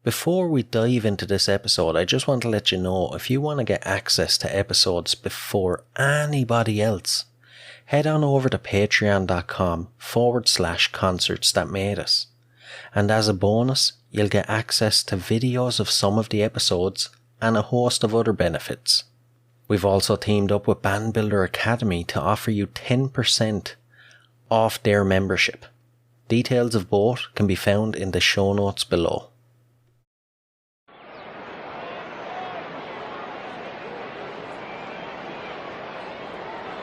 Before we dive into this episode, I just want to let you know, if you want to get access to episodes before anybody else, head on over to patreon.com/concerts that made us. And as a bonus, you'll get access to videos of some of the episodes and a host of other benefits. We've also teamed up with Band Builder Academy to offer you 10% off their membership. Details of both can be found in the show notes below.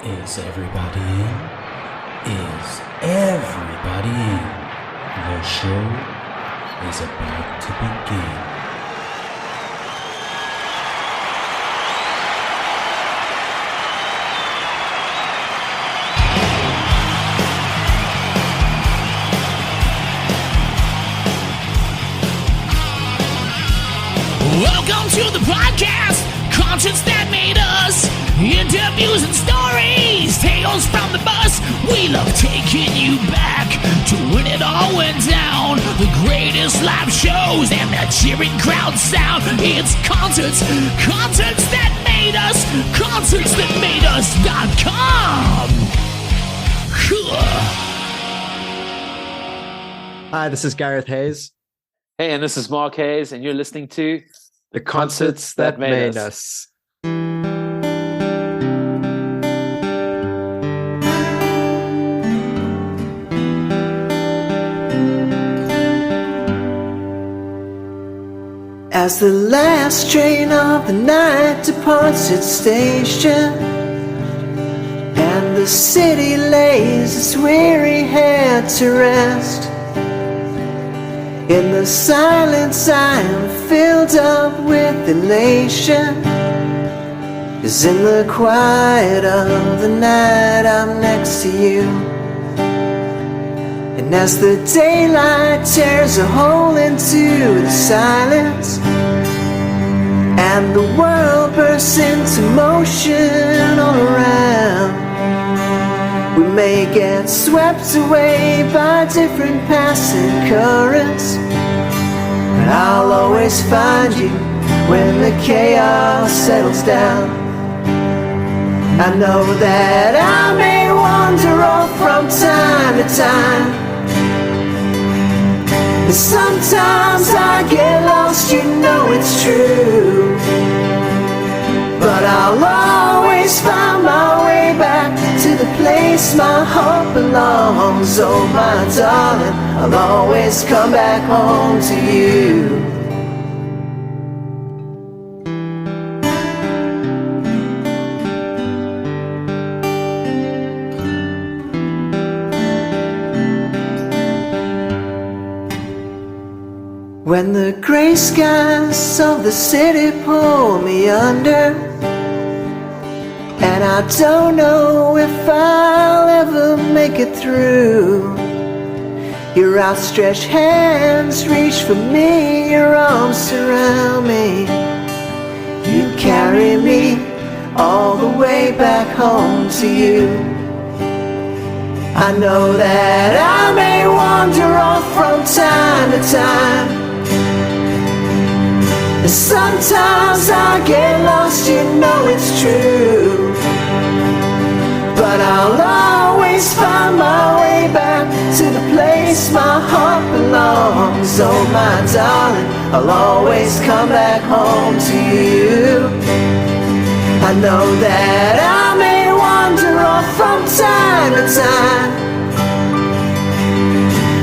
Is everybody in? Is everybody in? The show is about to begin. Welcome to the podcast, Concerts That Made Us. Interviews and stories, tales from the bus. We love taking you back to when it all went down. The greatest live shows and the cheering crowd sound. It's concerts, concerts that made us, concertsthatmadeus.com. Hi, this is Gareth Haze. Hey, and this is Mark Haze, and you're listening to The Concerts That Made Us. As the last train of the night departs its station, and the city lays its weary head to rest, in the silence I am filled up with elation, as in the quiet of the night I'm next to you. And as the daylight tears a hole into the silence, and the world bursts into motion all around, we may get swept away by different passing currents, but I'll always find you when the chaos settles down. I know that I may wander off from time to time, and sometimes I get lost, you know it's true, but I'll always find my way back to the place my heart belongs. Oh my darling, I'll always come back home to you. When the gray skies of the city pull me under, and I don't know if I'll ever make it through, your outstretched hands reach for me, your arms surround me, you carry me all the way back home to you. I know that I may wander off from time to time, and sometimes I get lost, you know it's true, but I'll always find my way back to the place my heart belongs. Oh my darling, I'll always come back home to you. I know that I may wander off from time to time,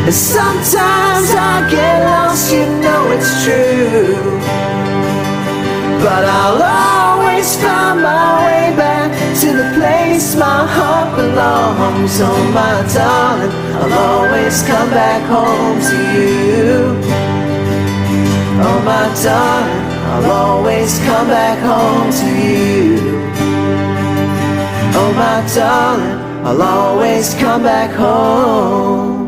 and sometimes I get lost, you know it's true, but I'll always find my way back to the place my heart belongs. Oh my darling, I'll always come back home to you. Oh my darling, I'll always come back home to you. Oh my darling, I'll always come back home.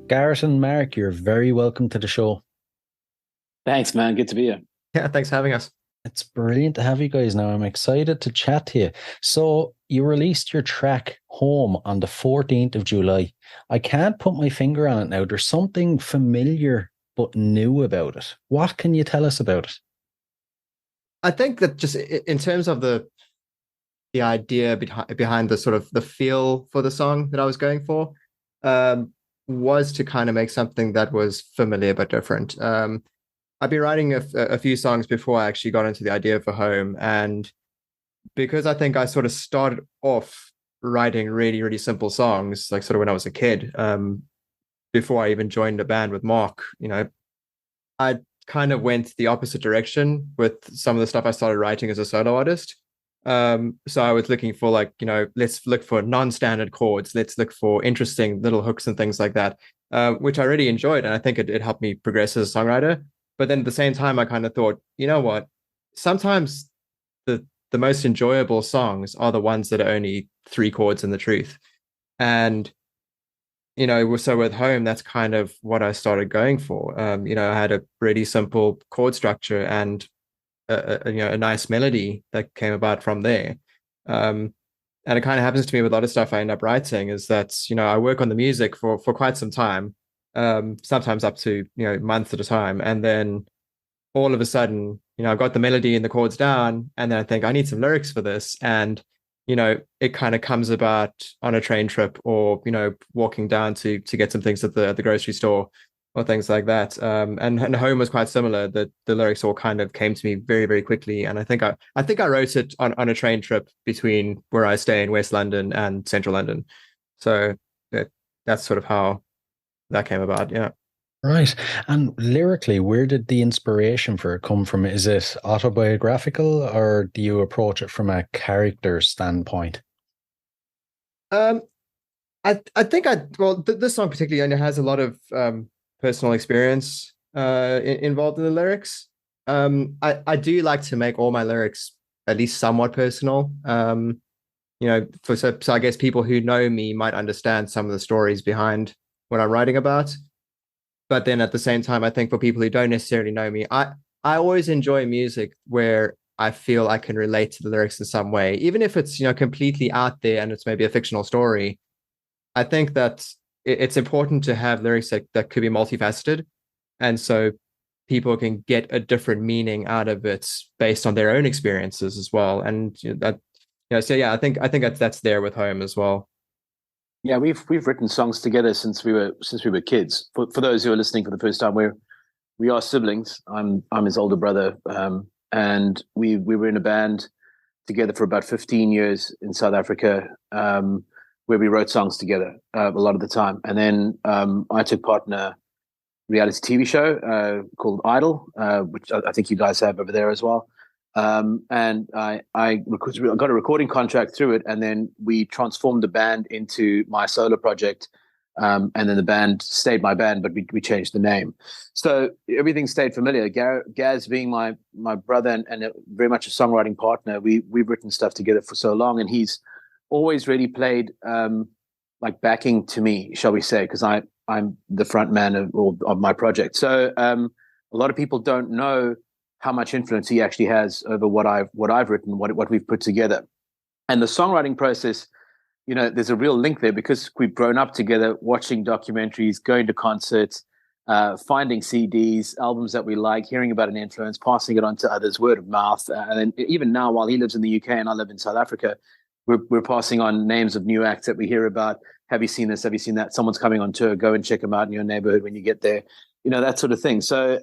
Gareth and Mark, you're very welcome to the show. Thanks, man. Good to be here. Yeah, thanks for having us. It's brilliant to have you guys now. I'm excited to chat to you. So you released your track Home on the 14th of July. I can't put my finger on it now. There's something familiar but new about it. What can you tell us about it? I think that just in terms of the idea behind the sort of the feel for the song that I was going for, was to kind of make something that was familiar but different. I've been writing a few songs before I actually got into the idea for Home, and because I think I sort of started off writing really, really simple songs, like sort of when I was a kid, before I even joined a band with Mark, I kind of went the opposite direction with some of the stuff I started writing as a solo artist. So I was looking for let's look for non-standard chords, let's look for interesting little hooks and things like that, which I really enjoyed, and I think it helped me progress as a songwriter. But then at the same time, I kind of thought, you know what? Sometimes the most enjoyable songs are the ones that are only 3 chords in the truth. And, so with Home, that's kind of what I started going for. I had a really simple chord structure and a nice melody that came about from there. And it kind of happens to me with a lot of stuff I end up writing is that, I work on the music for quite some time, sometimes up to months at a time, and then all of a sudden I've got the melody and the chords down, and then I think I need some lyrics for this, and it kind of comes about on a train trip, or walking down to get some things at the grocery store or things like that. And Home was quite similar. The lyrics all kind of came to me very, very quickly, and I think I wrote it on a train trip between where I stay in West London and Central London. So that's sort of how that came about. Yeah. Right. And lyrically, where did the inspiration for it come from? Is it autobiographical, or do you approach it from a character standpoint? I think this song particularly has a lot of personal experience involved in the lyrics. I do like to make all my lyrics at least somewhat personal. So I guess people who know me might understand some of the stories behind what I'm writing about. But then at the same time, I think for people who don't necessarily know me, I always enjoy music where I feel I can relate to the lyrics in some way, even if it's completely out there and it's maybe a fictional story. I think that it's important to have lyrics that could be multifaceted, and so people can get a different meaning out of it based on their own experiences as well. And so yeah, I think that's there with Home as well. Yeah, we've written songs together since we were kids. For those who are listening for the first time, we are siblings. I'm his older brother, and we were in a band together for about 15 years in South Africa, where we wrote songs together a lot of the time. And then I took part in a reality TV show called Idol, which I think you guys have over there as well. And I got a recording contract through it, and then we transformed the band into my solo project. And then the band stayed my band, but we changed the name. So everything stayed familiar. Gaz being my brother and very much a songwriting partner, we've written stuff together for so long, and he's always really played like backing to me, shall we say, because I'm the front man of my project. So a lot of people don't know how much influence he actually has over what I've written, what we've put together. And the songwriting process, there's a real link there because we've grown up together, watching documentaries, going to concerts, finding CDs, albums that we like, hearing about an influence, passing it on to others, word of mouth. And then even now, while he lives in the UK and I live in South Africa, we're passing on names of new acts that we hear about. Have you seen this? Have you seen that? Someone's coming on tour. Go and check them out in your neighborhood when you get there. That sort of thing. So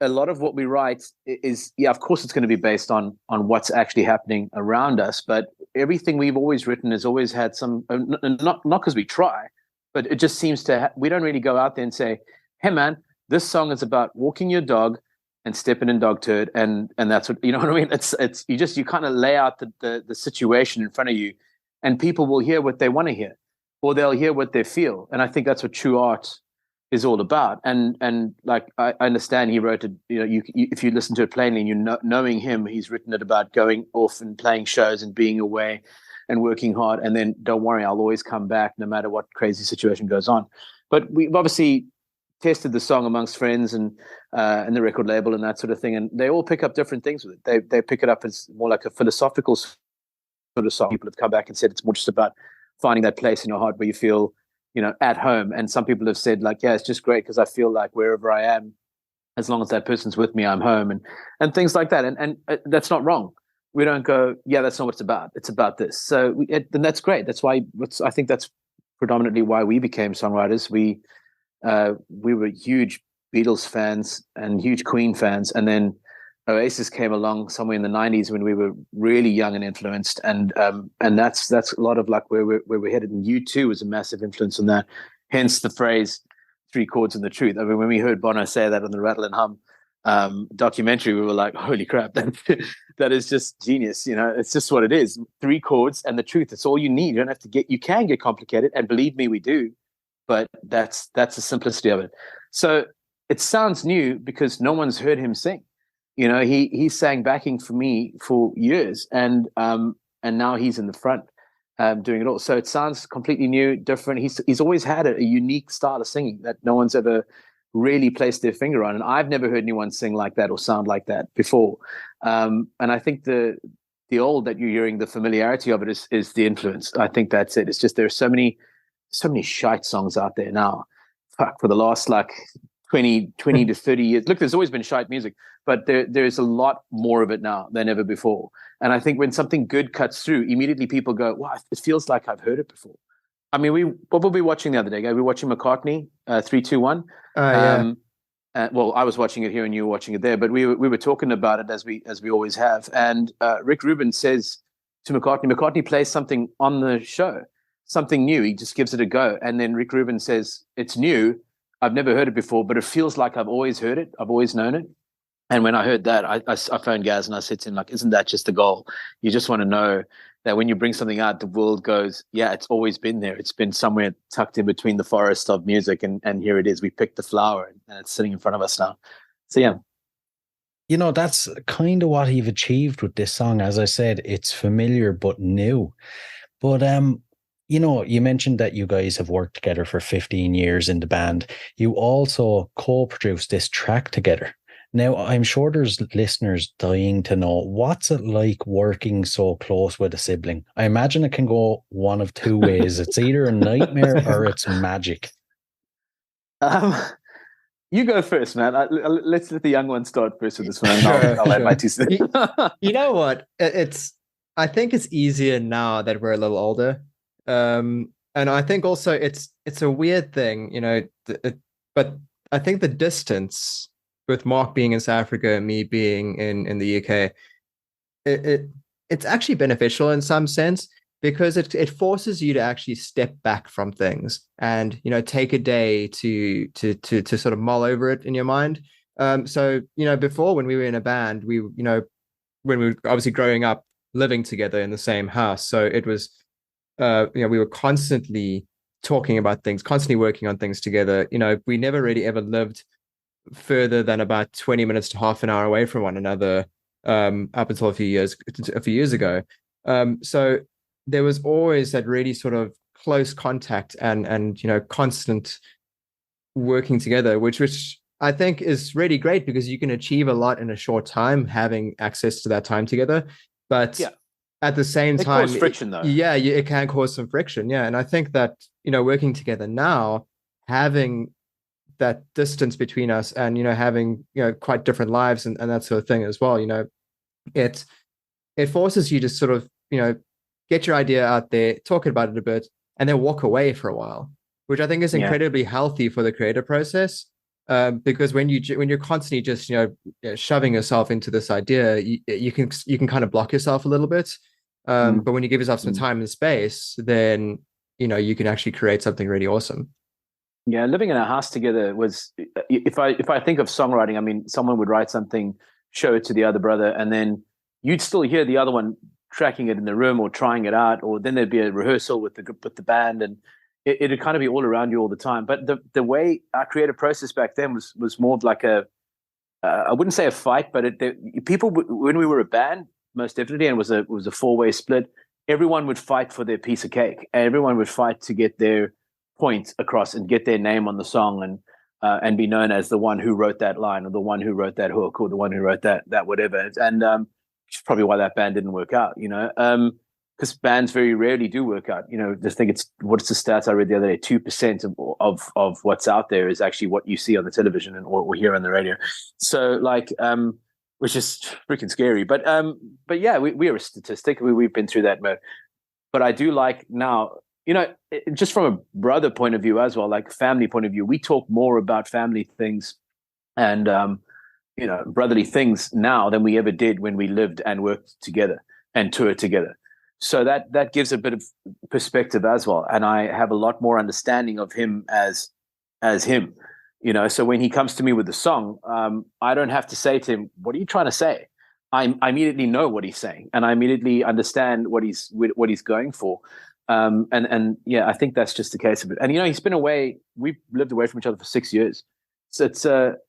a lot of what we write is, of course, it's going to be based on what's actually happening around us. But everything we've always written has always had some, not because we try, but it just seems to, we don't really go out there and say, hey, man, this song is about walking your dog and stepping in dog turd. And that's what, you know what I mean? It's you kind of lay out the situation in front of you, and people will hear what they want to hear, or they'll hear what they feel. And I think that's what true art is all about. And like I understand he wrote it, you if you listen to it plainly, knowing him, he's written it about going off and playing shows and being away and working hard, and then don't worry, I'll always come back no matter what crazy situation goes on. But we've obviously tested the song amongst friends and the record label and that sort of thing, and they all pick up different things with it. They pick it up as more like a philosophical sort of song. People have come back and said it's more just about finding that place in your heart where you feel, at home. And some people have said like, yeah, it's just great because I feel like wherever I am, as long as that person's with me, I'm home, and things like that. And that's not wrong. We don't go, yeah, that's not what it's about. It's about this. So then that's great. That's why I think that's predominantly why we became songwriters. We were huge Beatles fans and huge Queen fans, and then Oasis came along somewhere in the 90s when we were really young and influenced, and that's a lot of like where we're headed. And U2 was a massive influence on that. Hence the phrase "three chords and the truth." I mean, when we heard Bono say that on the Rattle and Hum documentary, we were like, "Holy crap, that is just genius!" It's just what it is: 3 chords and the truth. It's all you need. You don't have to get. You can get complicated, and believe me, we do. But that's the simplicity of it. So it sounds new because no one's heard him sing. He sang backing for me for years, and now he's in the front doing it all. So it sounds completely new, different. He's always had a unique style of singing that no one's ever really placed their finger on, and I've never heard anyone sing like that or sound like that before. And I think the old that you're hearing, the familiarity of it is the influence. I think that's it. It's just there are so many shite songs out there now. Fuck, for the last like 20 to 30 years. Look, there's always been shite music, but there's a lot more of it now than ever before. And I think when something good cuts through, immediately people go, wow, it feels like I've heard it before. I mean, what were we watching the other day? We were watching McCartney, 3, 2, 1. Yeah. Well, I was watching it here and you were watching it there, but we were talking about it as we always have. And Rick Rubin says to McCartney plays something on the show, something new. He just gives it a go. And then Rick Rubin says, it's new. I've never heard it before, but it feels like I've always heard it. I've always known it. And when I heard that, I phoned Gaz and I said to him, like, isn't that just the goal? You just want to know that when you bring something out, the world goes, yeah, it's always been there. It's been somewhere tucked in between the forest of music. And here it is. We picked the flower and it's sitting in front of us now. So, yeah. That's kind of what you've achieved with this song. As I said, it's familiar but new. But you mentioned that you guys have worked together for 15 years in the band. You also co-produced this track together. Now, I'm sure there's listeners dying to know, what's it like working so close with a sibling? I imagine it can go one of two ways. It's either a nightmare or it's magic. You go first, man. Let's let the young one start first with this one. I'll add my 2 cents. You know what? I think it's easier now that we're a little older. And I think also it's a weird thing, but I think the distance with Mark being in South Africa and me being in the UK, it's actually beneficial in some sense because it forces you to actually step back from things and take a day to sort of mull over it in your mind. So before, when we were in a band, when we were obviously growing up living together in the same house, so it was we were constantly talking about things, constantly working on things together. We never really ever lived further than about 20 minutes to half an hour away from one another up until a few years ago. So there was always that really sort of close contact and constant working together, which I think is really great because you can achieve a lot in a short time having access to that time together. But at the same time, it causes friction, though. Yeah, it can cause some friction. Yeah, and I think that working together now, having that distance between us, and having quite different lives and that sort of thing as well. It forces you to sort of get your idea out there, talk about it a bit, and then walk away for a while, which I think is incredibly healthy for the creative process. Because when you're constantly just shoving yourself into this idea, you can kind of block yourself a little bit. But when you give yourself some time and space, then you can actually create something really awesome. Yeah, living in a house together was, if I think of songwriting, I mean, someone would write something, show it to the other brother, and then you'd still hear the other one tracking it in the room or trying it out, or then there'd be a rehearsal with the band, and it'd kind of be all around you all the time. But the way our creative process back then was more of like I wouldn't say a fight, but people, when we were a band, most definitely, and it was a 4-way split, everyone would fight for their piece of cake. Everyone would fight to get their point across and get their name on the song. and be known as the one who wrote that line, or the one who wrote that hook, or the one who wrote that whatever. And which is probably why that band didn't work out, because bands very rarely do work out. Just think what's the stats I read the other day? 2% of what's out there is actually what you see on the television or hear on the radio. So which is freaking scary. But yeah, we are a statistic. We've been through that mode. But I do like now, just from a brother point of view as well, like family point of view, we talk more about family things and, brotherly things now than we ever did when we lived and worked together and toured together. So that gives a bit of perspective as well. And I have a lot more understanding of him as him, so when he comes to me with the song, I don't have to say to him, what are you trying to say? I immediately know what he's saying, and I immediately understand what he's going for. And yeah, I think that's just the case of it. And he's been away. We've lived away from each other for 6 years. So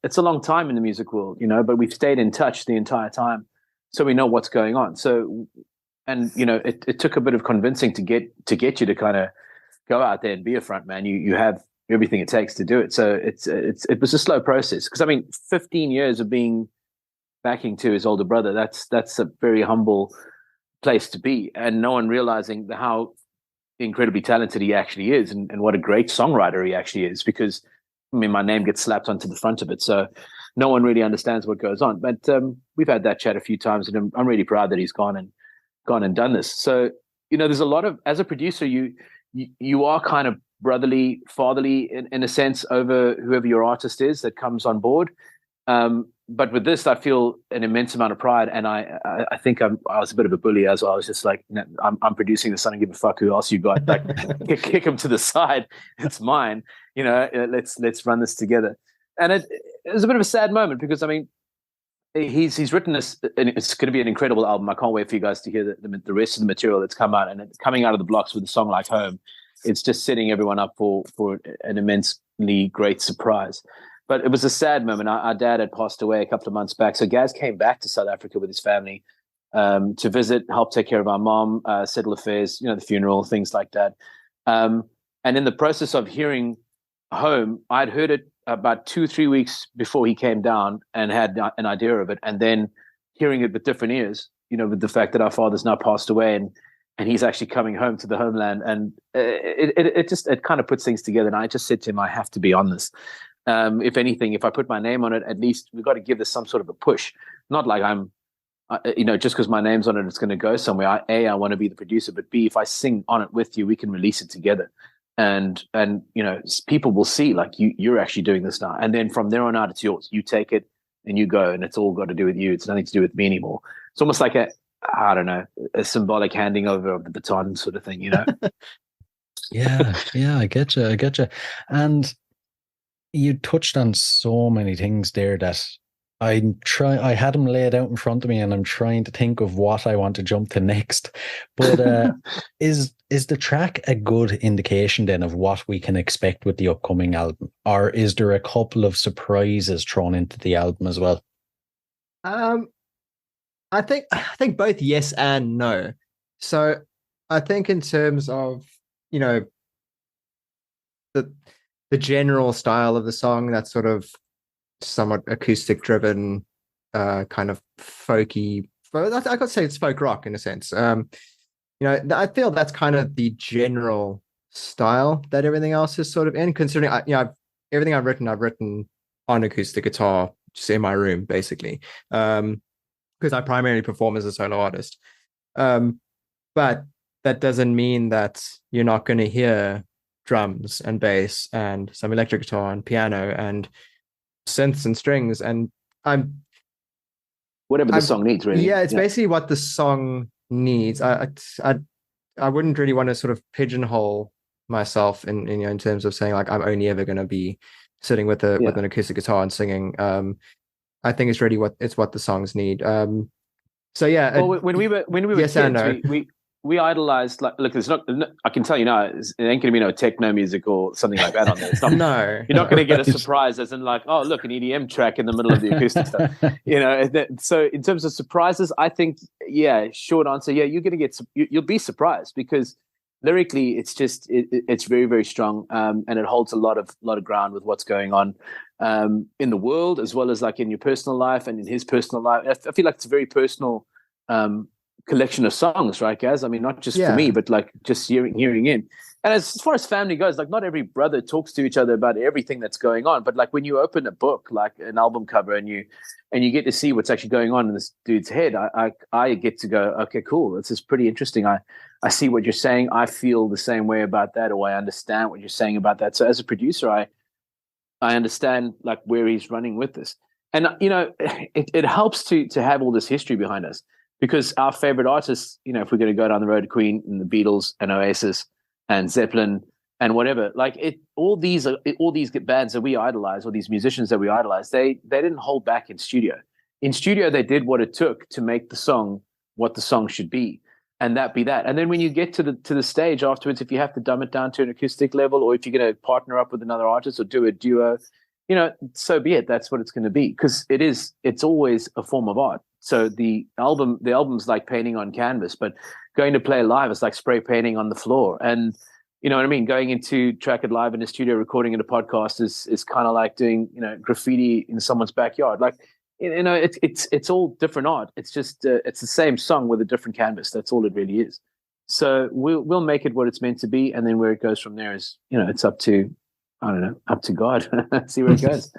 it's a long time in the music world, but we've stayed in touch the entire time, so we know what's going on. So, and it took a bit of convincing to get you to kind of go out there and be a front man. You have everything it takes to do it. So it was a slow process, because 15 years of being backing to his older brother, that's a very humble place to be, and no one realizing how incredibly talented he actually is, and what a great songwriter he actually is, because my name gets slapped onto the front of it, so no one really understands what goes on. But we've had that chat a few times, and I'm really proud that he's gone and done this. So there's a lot of, as a producer, you are kind of brotherly, fatherly in a sense over whoever your artist is that comes on board. But with this, I feel an immense amount of pride, and I think I was a bit of a bully as well. I was just like, no, I'm producing this. I don't give a fuck who else you got. Like, kick him to the side. It's mine. Let's run this together. And it was a bit of a sad moment, because he's written this, and it's going to be an incredible album. I can't wait for you guys to hear the rest of the material that's come out, and it's coming out of the blocks with a song like Home. It's just setting everyone up for an immensely great surprise. But it was a sad moment. Our dad had passed away a couple of months back. So Gaz came back to South Africa with his family to visit, help take care of our mom, settle affairs, the funeral, things like that. And in the process of hearing Home, I'd heard it about 2-3 weeks before he came down and had an idea of it. And then hearing it with different ears, with the fact that our father's now passed away and he's actually coming home to the homeland. And it kind of puts things together. And I just said to him, I have to be on this. If anything, if I put my name on it, at least we've got to give this some sort of a push. Not like I'm, just because my name's on it, it's going to go somewhere. I want to be the producer, but B, if I sing on it with you, we can release it together. And people will see like you're actually doing this now. And then from there on out, it's yours. You take it and you go, and it's all got to do with you. It's nothing to do with me anymore. It's almost like a symbolic handing over of the baton sort of thing, Yeah, I get you. And you touched on so many things there that I had them laid out in front of me, and I'm trying to think of what I want to jump to next. But is the track a good indication then of what we can expect with the upcoming album, or is there a couple of surprises thrown into the album as well? I think both yes and no. So I think in terms of the general style of the song, that's sort of somewhat acoustic driven, kind of folky. I could say it's folk rock in a sense. I feel that's kind of the general style that everything else is sort of in. Considering everything I've written on acoustic guitar, just in my room, basically, because I primarily perform as a solo artist. But that doesn't mean that you're not going to hear drums and bass and some electric guitar and piano and synths and strings, and whatever the song needs, really. Yeah, it's basically what the song needs. I wouldn't really want to sort of pigeonhole myself in terms of saying like I'm only ever going to be sitting with an acoustic guitar and singing. I think it's really what the songs need. So yeah. Well, when we were yes kids, and no. we idolized, like, look, it's not, I can tell you now, it ain't going to be no techno music or something like that on there. It's not, no. You're not going to get a surprise as in like, oh, look, an EDM track in the middle of the acoustic stuff. So in terms of surprises, I think, short answer, you're going to you'll be surprised, because lyrically it's just, it's very, very strong. And it holds a lot of ground with what's going on. in the world, as well as like in your personal life and in his personal life. I feel like it's a very personal collection of songs, right, guys? I mean, not just for me, but like just hearing in. And as far as family goes, like not every brother talks to each other about everything that's going on. But like when you open a book, like an album cover, and you get to see what's actually going on in this dude's head, I get to go, okay, cool. This is pretty interesting. I see what you're saying. I feel the same way about that, or I understand what you're saying about that. So as a producer, I understand like where he's running with this. And, you know, it helps to have all this history behind us, because our favorite artists, you know, if we're going to go down the road, Queen and the Beatles and Oasis and Zeppelin and whatever, like all these bands that we idolize, or these musicians that we idolize, they didn't hold back in studio. In studio, they did what it took to make the song what the song should be, and that be that. And then when you get to the stage afterwards, if you have to dumb it down to an acoustic level, or if you're going to partner up with another artist or do a duo, you know, so be it. That's what it's going to be, because it's always a form of art. So the album's like painting on canvas, but going to play live is like spray painting on the floor. And you know what I mean? Going into track it live in a studio, recording in a podcast is kind of like doing, you know, graffiti in someone's backyard. Like, you know, it's all different art. It's just it's the same song with a different canvas. That's all it really is. So we'll make it what it's meant to be, and then where it goes from there is, you know, it's up to, I don't know, up to God. See where it goes.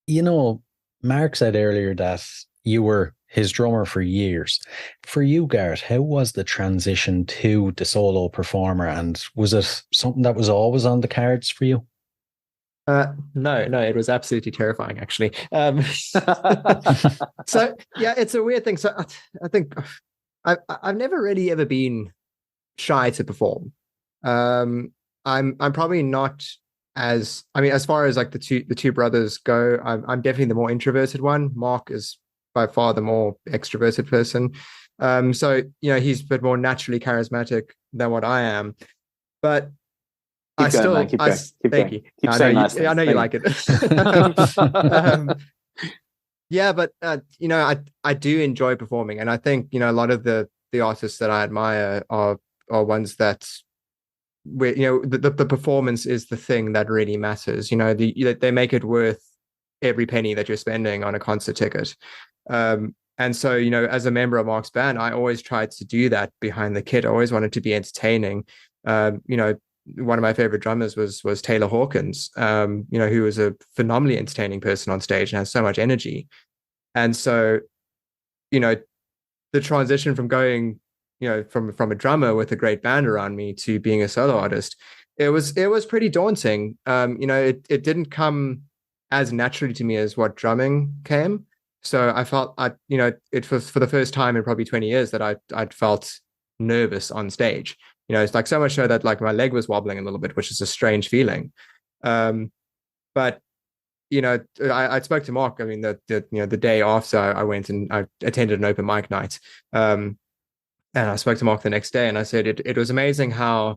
You know, Mark said earlier that you were his drummer for years. For you, Gareth, how was the transition to the solo performer, and was it something that was always on the cards for you? No, it was absolutely terrifying, actually. So yeah, it's a weird thing. So I think I've never really ever been shy to perform. I'm probably not as far as like the two brothers go, I'm definitely the more introverted one. Mark is by far the more extroverted person. So, you know, he's a bit more naturally charismatic than what I am. But Keep going. Thank you. I know you like it. Yeah, but you know, I do enjoy performing, and I think, you know, a lot of the artists that I admire are ones that, where, you know, the performance is the thing that really matters. You know, they make it worth every penny that you're spending on a concert ticket. And so, you know, as a member of Mark's band, I always tried to do that behind the kit. I always wanted to be entertaining. You know, one of my favorite drummers was Taylor Hawkins, you know, who was a phenomenally entertaining person on stage and has so much energy. And so, you know, the transition from going, you know, from a drummer with a great band around me to being a solo artist, it was pretty daunting. You know, it didn't come as naturally to me as what drumming came. So I felt, you know, it was for the first time in probably 20 years that I'd felt nervous on stage. You know, it's like so much so that like my leg was wobbling a little bit, which is a strange feeling. But you know, I spoke to Mark. I mean, the day after I went and I attended an open mic night, and I spoke to Mark the next day, and I said it was amazing how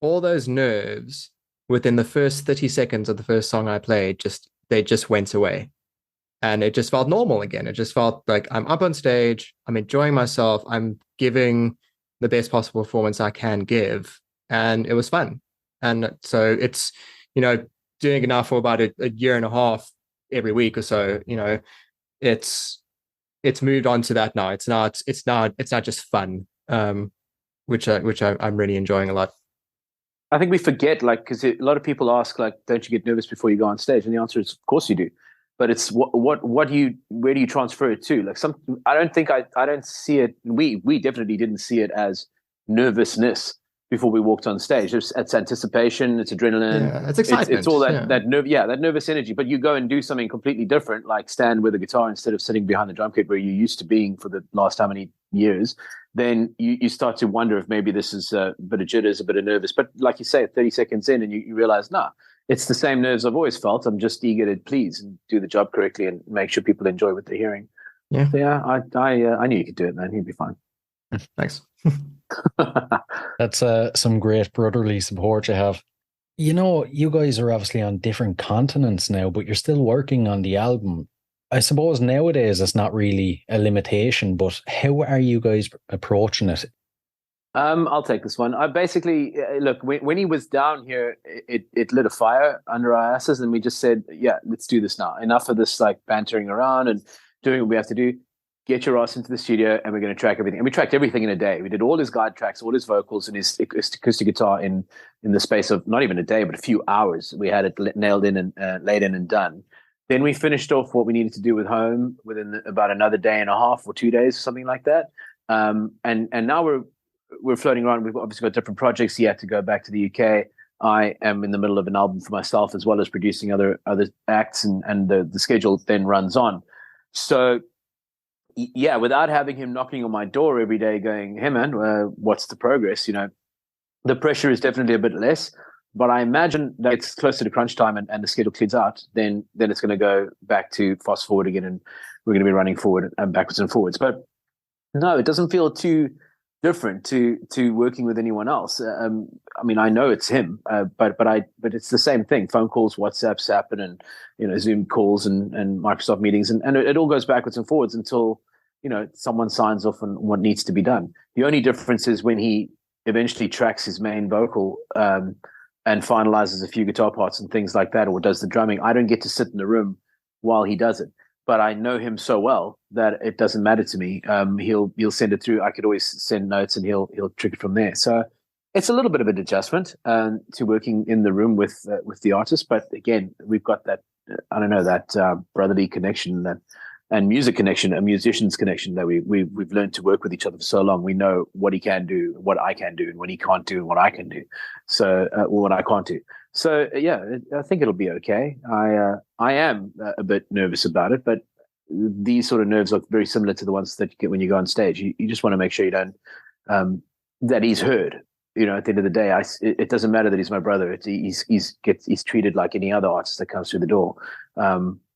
all those nerves within the first 30 seconds of the first song I played they just went away. And it just felt normal again. It just felt like I'm up on stage, I'm enjoying myself, I'm giving the best possible performance I can give, and it was fun. And so it's, you know, doing it now for about a year and a half every week or so, you know, it's moved on to that now. It's not just fun, which I'm really enjoying a lot. I think we forget, like, because a lot of people ask, like, don't you get nervous before you go on stage? And the answer is, of course you do. But it's where do you transfer it to? Like, I don't see it. We definitely didn't see it as nervousness before we walked on stage. It's anticipation, it's adrenaline, yeah, it's excitement. It's all that that nervous energy. But you go and do something completely different, like stand with a guitar instead of sitting behind the drum kit where you're used to being for the last how many years. Then you start to wonder if maybe this is a bit of jitters, a bit of nervous. But like you say, 30 seconds in, and you realize, nah, it's the same nerves I've always felt. I'm just eager to please and do the job correctly and make sure people enjoy what they're hearing. Yeah, so yeah. I knew you could do it, man. You'd be fine. Thanks. That's some great brotherly support you have. You know, you guys are obviously on different continents now, but you're still working on the album. I suppose nowadays it's not really a limitation, but how are you guys approaching it? I'll take this one. I basically look when he was down here, it lit a fire under our asses, and we just said, "Yeah, let's do this now. Enough of this like bantering around and doing what we have to do. Get your ass into the studio, and we're going to track everything." And we tracked everything in a day. We did all his guide tracks, all his vocals, and his acoustic guitar in the space of not even a day, but a few hours. We had it nailed in and laid in and done. Then we finished off what we needed to do with home within about another day and a half or 2 days, something like that. And now we're floating around. We've obviously got different projects. He had to go back to the UK. I am in the middle of an album for myself, as well as producing other acts, and the schedule then runs on. So yeah, without having him knocking on my door every day going, "Hey man, what's the progress?" The pressure is definitely a bit less. But I imagine that it's closer to crunch time and the schedule clears out, then it's going to go back to fast forward again, and we're going to be running forward and backwards and forwards. But no, it doesn't feel too different to working with anyone else. I mean, I know it's him, but it's the same thing: phone calls, WhatsApps happen, and Zoom calls and Microsoft meetings, and it all goes backwards and forwards until someone signs off on what needs to be done. The only difference is when he eventually tracks his main vocal and finalizes a few guitar parts and things like that, or does the drumming. I don't get to sit in the room while he does it. But I know him so well that it doesn't matter to me. He'll send it through. I could always send notes, and he'll trick it from there. So it's a little bit of an adjustment to working in the room with the artist. But again, we've got that that brotherly connection and music connection, a musician's connection that we've learned to work with each other for so long. We know what he can do, what I can do, and what he can't do, and what I can do. So what I can't do. So yeah, I think it'll be okay. I am a bit nervous about it, but these sort of nerves are very similar to the ones that you get when you go on stage. You just want to make sure you don't that he's heard. At the end of the day, it doesn't matter that he's my brother. He's treated like any other artist that comes through the door.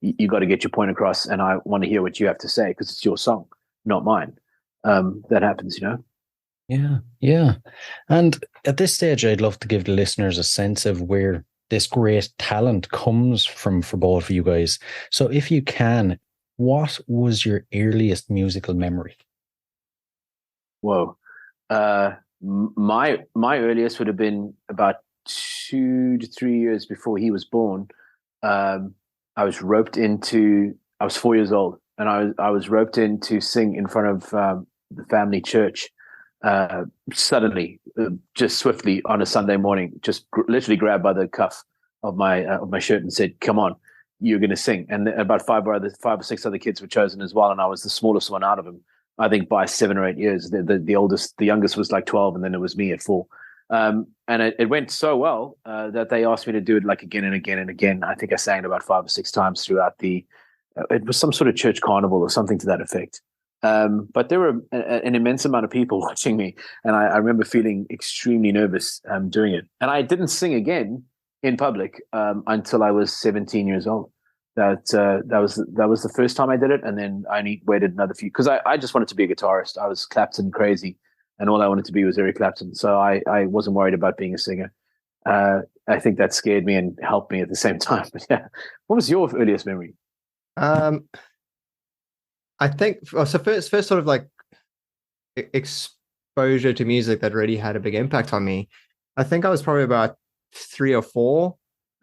You got to get your point across, and I want to hear what you have to say because it's your song, not mine. That happens, Yeah. And at this stage, I'd love to give the listeners a sense of where this great talent comes from for both of you guys. So if you can, what was your earliest musical memory? Whoa. My earliest would have been about 2 to 3 years before he was born. I was 4 years old, and I was roped in to sing in front of the family church. Suddenly, just swiftly on a Sunday morning, just literally grabbed by the cuff of my shirt and said, "Come on, you're going to sing." And about 5 or 6 other kids were chosen as well, and I was the smallest one out of them. I think by 7 or 8 years. The youngest was like 12, and then it was me at 4. And it went so well that they asked me to do it like again and again and again. I think I sang it about 5 or 6 times throughout it was some sort of church carnival or something to that effect. But there were an immense amount of people watching me, and I remember feeling extremely nervous doing it. And I didn't sing again in public until I was 17 years old. That was the first time I did it, and then I waited another few because I just wanted to be a guitarist. I was Clapton crazy, and all I wanted to be was Eric Clapton. So I wasn't worried about being a singer. I think that scared me and helped me at the same time. But yeah, what was your earliest memory? I think so. First sort of like exposure to music that really had a big impact on me. I think I was probably about 3 or 4,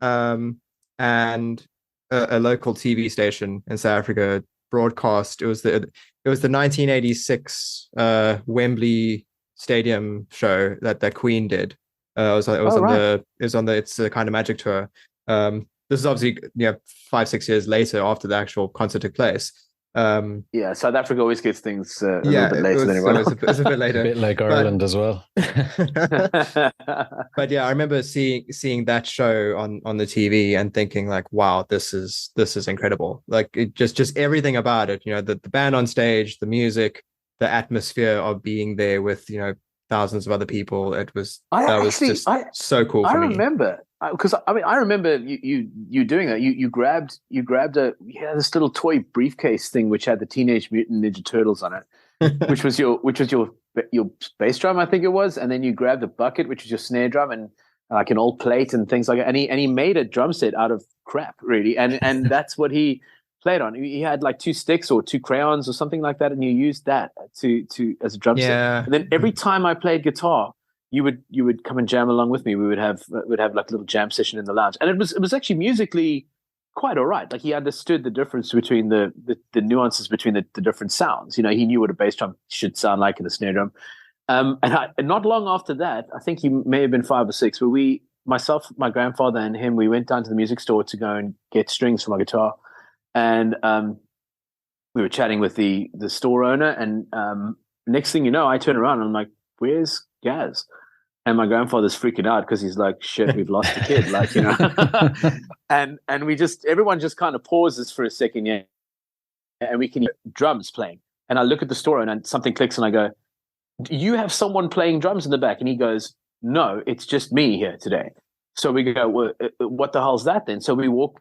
and a local TV station in South Africa broadcast. It was the 1986 Wembley Stadium show that Queen did. It was on the It's a Kind of Magic tour. This is obviously 5-6 years later after the actual concert took place. South Africa always gets things a little bit later than everyone else. It was a bit later. A bit like Ireland as well. But yeah, I remember seeing that show on the TV and thinking like, wow, this is incredible. Like it just everything about it, the band on stage, the music, the atmosphere of being there with, thousands of other people. That was so cool for me. I remember because I remember you doing that. You grabbed this little toy briefcase thing which had the Teenage Mutant Ninja Turtles on it, which was your bass drum, I think it was, and then you grabbed a bucket which was your snare drum and like an old plate and things like that. And he made a drum set out of crap, really, and that's what he play it on? He had like 2 sticks or 2 crayons or something like that, and you used that to as a drum set. And then every time I played guitar, you would come and jam along with me. We would have like a little jam session in the lounge, and it was actually musically quite all right. Like he understood the difference between the nuances between the different sounds. You know, he knew what a bass drum should sound like and a snare drum. And not long after that, I think he may have been 5 or 6, but myself, my grandfather, and him, we went down to the music store to go and get strings for my guitar, and we were chatting with the store owner. And next thing you know, I turn around and I'm like, "Where's Gaz?" And my grandfather's freaking out because he's like, "Shit, we've lost a kid!" Like, you know. and everyone just kind of pauses for a second, yeah, and we can hear drums playing. And I look at the store owner and something clicks, and I go, "Do you have someone playing drums in the back?" And he goes, "No, it's just me here today." So we go, "Well, what the hell's that then?" So we walk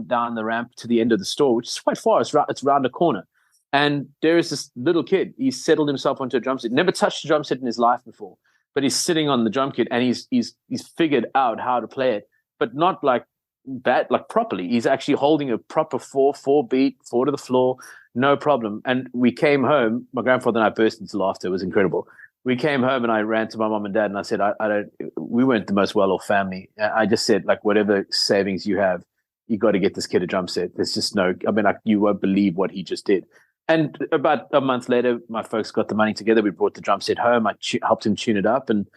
down the ramp to the end of the store, which is quite far. It's around the corner. And there is this little kid. He's settled himself onto a drum set. Never touched a drum set in his life before, but he's sitting on the drum kit, and he's figured out how to play it, but not like bad, like properly. He's actually holding a proper 4/4 beat, 4 to the floor, no problem. And we came home. My grandfather and I burst into laughter. It was incredible. We came home, and I ran to my mom and dad, and I said, we weren't the most well-off family. I just said, like, whatever savings you have, you got to get this kid a drum set. There's just like, you won't believe what he just did. And about a month later, my folks got the money together. We brought the drum set home. I helped him tune it up, and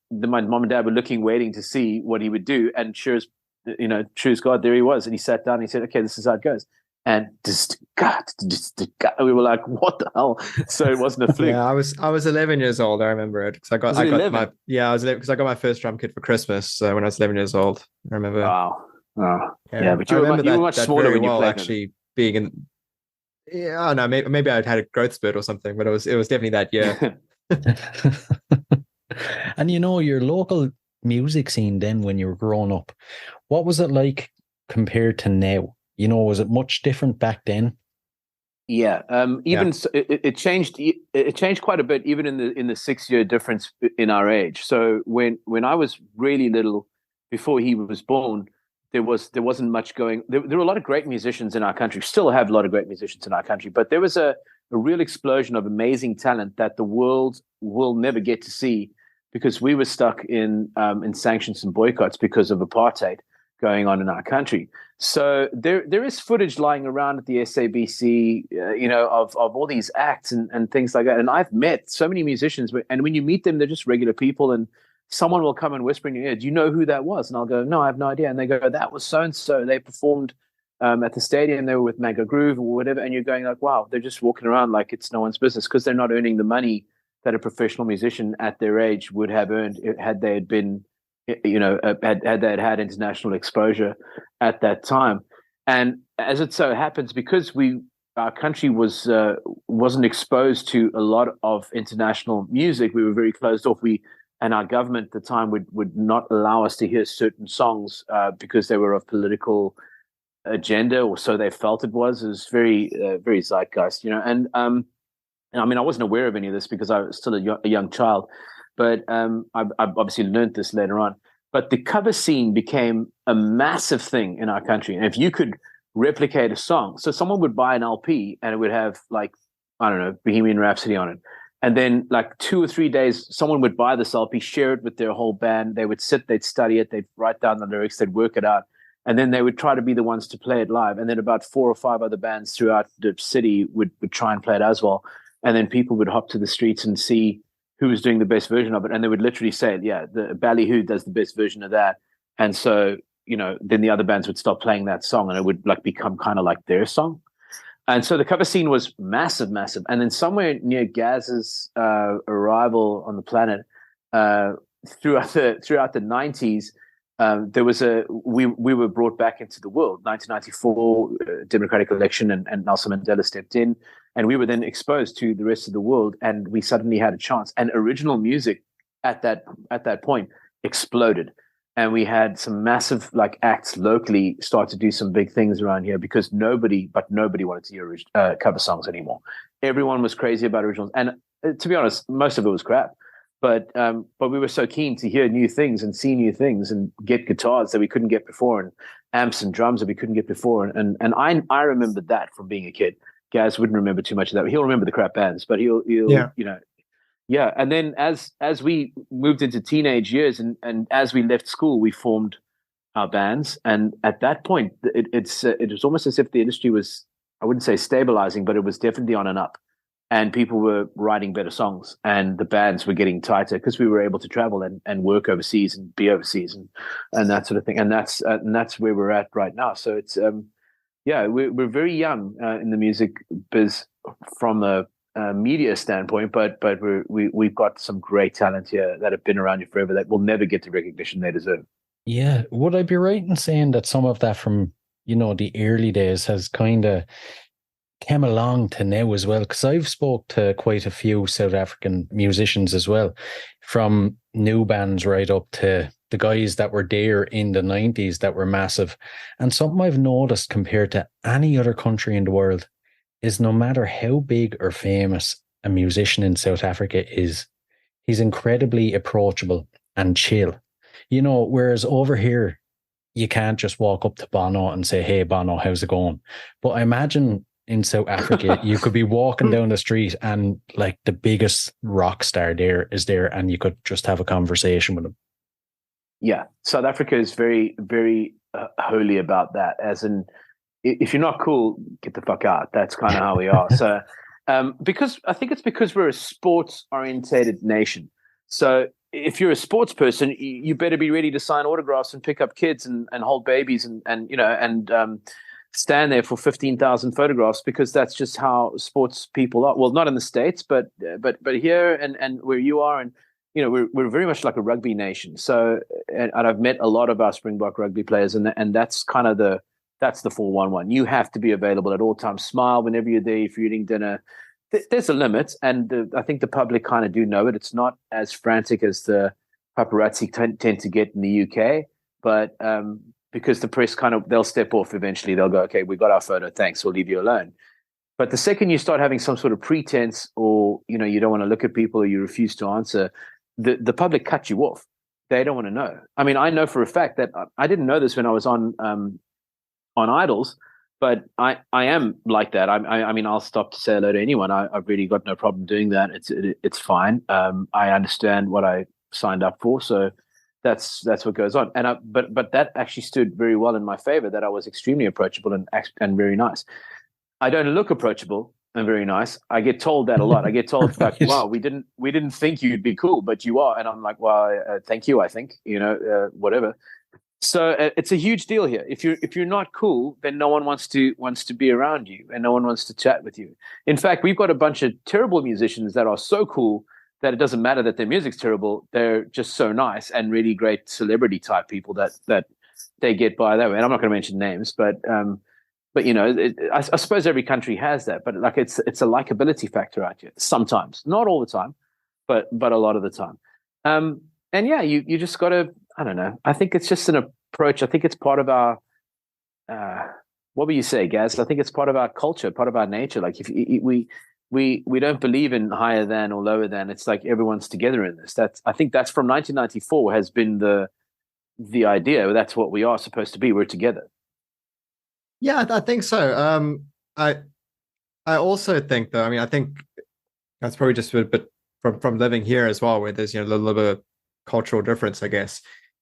my mom and dad were waiting to see what he would do. And true as God, there he was. And he sat down and he said, "Okay, this is how it goes." And we were like, "What the hell?" So it wasn't a fluke. Yeah, I was 11 years old. I remember it because I got my 11 because I got my first drum kit for Christmas when I was 11 years old. I remember. Wow. Oh. Yeah, but you were much smaller when you played. Actually, being in. Yeah, I don't know. Maybe I'd had a growth spurt or something, but it was definitely that year. And your local music scene then, when you were growing up, what was it like compared to now? Was it much different back then? Yeah, So it changed. It changed quite a bit, even in the 6-year difference in our age. So when I was really little, before he was born, there wasn't much going. There were a lot of great musicians in our country. Still have a lot of great musicians in our country, but there was a real explosion of amazing talent that the world will never get to see because we were stuck in sanctions and boycotts because of apartheid going on in our country. So there is footage lying around at the SABC, of all these acts and things like that. And I've met so many musicians, and when you meet them, they're just regular people, and someone will come and whisper in your ear, "Do you know who that was?" And I'll go, "No, I have no idea." And they go, "That was so-and-so. They performed at the stadium. They were with Mega Groove or whatever." And you're going like, wow, they're just walking around like it's no one's business because they're not earning the money that a professional musician at their age would have earned had they had been, had they had international exposure at that time. And as it so happens, because our country wasn't exposed to a lot of international music, we were very closed off. And our government at the time would not allow us to hear certain songs because they were of political agenda, or so they felt it was. It was very, very zeitgeist, And I mean, I wasn't aware of any of this because I was still a young child, but I obviously learned this later on. But the cover scene became a massive thing in our country. And if you could replicate a song, so someone would buy an LP and it would have Bohemian Rhapsody on it. And then 2 or 3 days, someone would buy this LP, share it with their whole band. They would sit, they'd study it, they'd write down the lyrics, they'd work it out. And then they would try to be the ones to play it live. And then about 4 or 5 other bands throughout the city would try and play it as well. And then people would hop to the streets and see who was doing the best version of it. And they would literally say, "Yeah, the Ballyhoo does the best version of that." And so, then the other bands would stop playing that song and it would become kind of like their song. And so the cover scene was massive, massive. And then somewhere near Gaz's arrival on the planet, throughout the 90s, there was we were brought back into the world. 1994 democratic election, and Nelson Mandela stepped in, and we were then exposed to the rest of the world, and we suddenly had a chance. And original music at that point exploded. And we had some massive acts locally start to do some big things around here because nobody wanted to hear cover songs anymore. Everyone was crazy about originals. And to be honest, most of it was crap. But we were so keen to hear new things and see new things and get guitars that we couldn't get before amps and drums that we couldn't get before. And I remembered that from being a kid. Gaz wouldn't remember too much of that. He'll remember the crap bands, but he'll Yeah. you know, yeah. And then as we moved into teenage years and as we left school, we formed our bands. And at that point, it was almost as if the industry was, I wouldn't say stabilizing, but it was definitely on and up. And people were writing better songs, and the bands were getting tighter because we were able to travel and work overseas and be overseas and that sort of thing. And that's where we're at right now. So it's we're very young in the music biz from a media standpoint, but we've got some great talent here that have been around here forever that will never get the recognition they deserve. Yeah. Would I be right in saying that some of that from, the early days has kind of came along to now as well? Because I've spoke to quite a few South African musicians as well, from new bands right up to the guys that were there in the 90s that were massive. And something I've noticed compared to any other country in the world is no matter how big or famous a musician in South Africa is, he's incredibly approachable and chill. Whereas over here, you can't just walk up to Bono and say, "Hey, Bono, how's it going?" But I imagine in South Africa, you could be walking down the street and like the biggest rock star there is there, and you could just have a conversation with him. Yeah, South Africa is very, very holy about that. As in, if you're not cool, get the fuck out. That's kind of how we are. So, because we're a sports-orientated nation. So, if you're a sports person, you better be ready to sign autographs and pick up kids and hold babies and stand there for 15,000 photographs, because that's just how sports people are. Well, not in the States, but here and where you are, and we're very much like a rugby nation. So, and I've met a lot of our Springbok rugby players, and that's kind of that's the 411. You have to be available at all times. Smile whenever you're there. If you're eating dinner, there's a limit, and I think the public kind of do know it. It's not as frantic as the paparazzi tend to get in the UK, but because the press they'll step off eventually. They'll go, "Okay, we got our photo. Thanks. We'll leave you alone." But the second you start having some sort of pretense, or you don't want to look at people, or you refuse to answer, the public cut you off. They don't want to know. I mean, I know for a fact that I didn't know this when I was on Idols, but I am like that. I mean, I'll stop to say hello to anyone. I've really got no problem doing that. It's fine. I understand what I signed up for, so that's what goes on. And but that actually stood very well in my favor. That I was extremely approachable and very nice. I don't look approachable and very nice. I get told that a lot. I get told like, "Wow, we didn't think you'd be cool, but you are." And I'm like, "Well, thank you. I think whatever." So it's a huge deal here. If you're not cool, then no one wants to be around you, and no one wants to chat with you. In fact, we've got a bunch of terrible musicians that are so cool that it doesn't matter that their music's terrible. They're just so nice and really great celebrity type people that they get by that way. And I'm not going to mention names, but I suppose every country has that. But like it's a likability factor out here sometimes, not all the time, but a lot of the time. And yeah, you just got to. I don't know. I think it's just an approach. I think it's part of our, what would you say, Gaz? I think it's part of our culture, part of our nature. Like if we don't believe in higher than or lower than. It's like everyone's together in this. I think that's from 1994 has been the idea. That's what we are supposed to be. We're together. Yeah, I think so. I also think though. I mean, I think that's probably just a bit from living here as well, where there's a little bit of cultural difference, I guess.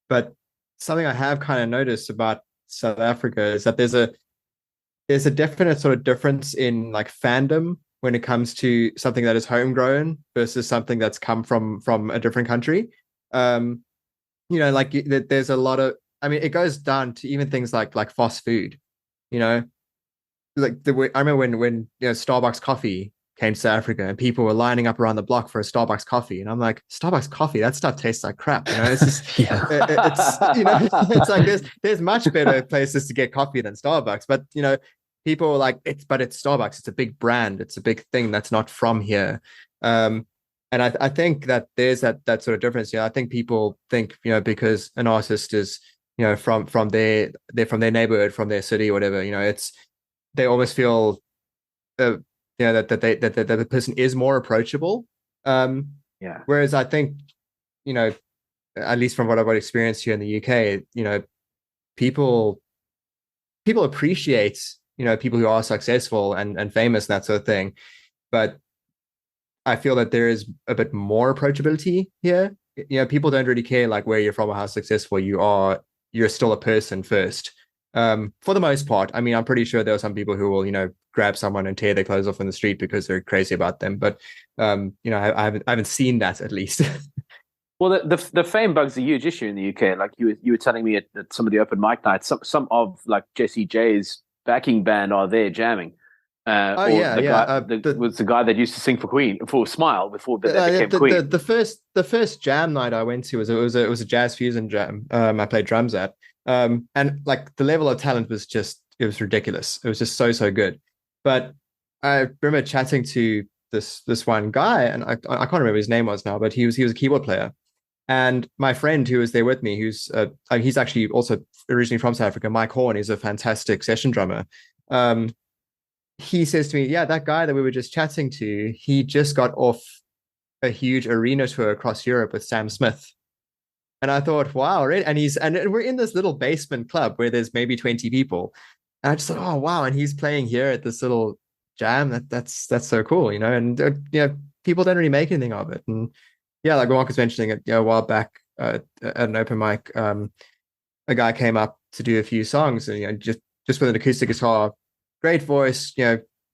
But something I have kind of noticed about South Africa is that there's a definite sort of difference in like fandom when it comes to something that is homegrown versus something that's come from a different country. Like there's a lot of. I mean, it goes down to even things like fast food. Like I remember when Starbucks coffee came to South Africa and people were lining up around the block for a Starbucks coffee, and I'm like, Starbucks coffee, that stuff tastes like crap. It's just it's like there's much better places to get coffee than Starbucks, but people are like, it's Starbucks, it's a big brand, it's a big thing that's not from here. And I think that there's that sort of difference. I think people think because an artist is from their neighborhood, from their city or whatever, they almost feel that the person is more approachable. Whereas I think, at least from what I've experienced here in the UK, people people appreciate, people who are successful and famous and that sort of thing, but I feel that there is a bit more approachability here. People don't really care like where you're from or how successful you are. You're still a person first. For the most part. I mean, I'm pretty sure there are some people who will, grab someone and tear their clothes off in the street because they're crazy about them. But I haven't seen that, at least. Well, the fame bug's a huge issue in the UK. Like you were telling me at some of the open mic nights, some of like Jessie J's backing band are there jamming. Was the guy that used to sing for Smile before they became Queen. The first jam night I went to was a jazz fusion jam. I played drums at, and like the level of talent was it was ridiculous. It was just so good. But I remember chatting to this one guy, and I can't remember his name was now, but he was a keyboard player. And my friend who was there with me, he's actually also originally from South Africa, Mike Horn, is a fantastic session drummer. He says to me, yeah, that guy that we were just chatting to, he just got off a huge arena tour across Europe with Sam Smith. And I thought, wow, really? And we're in this little basement club where there's maybe 20 people. And I just thought, oh, wow. And he's playing here at this little jam. That's so cool, and people don't really make anything of it. And yeah, like Mark was mentioning it, a while back at an open mic, a guy came up to do a few songs and, just with an acoustic guitar, great voice,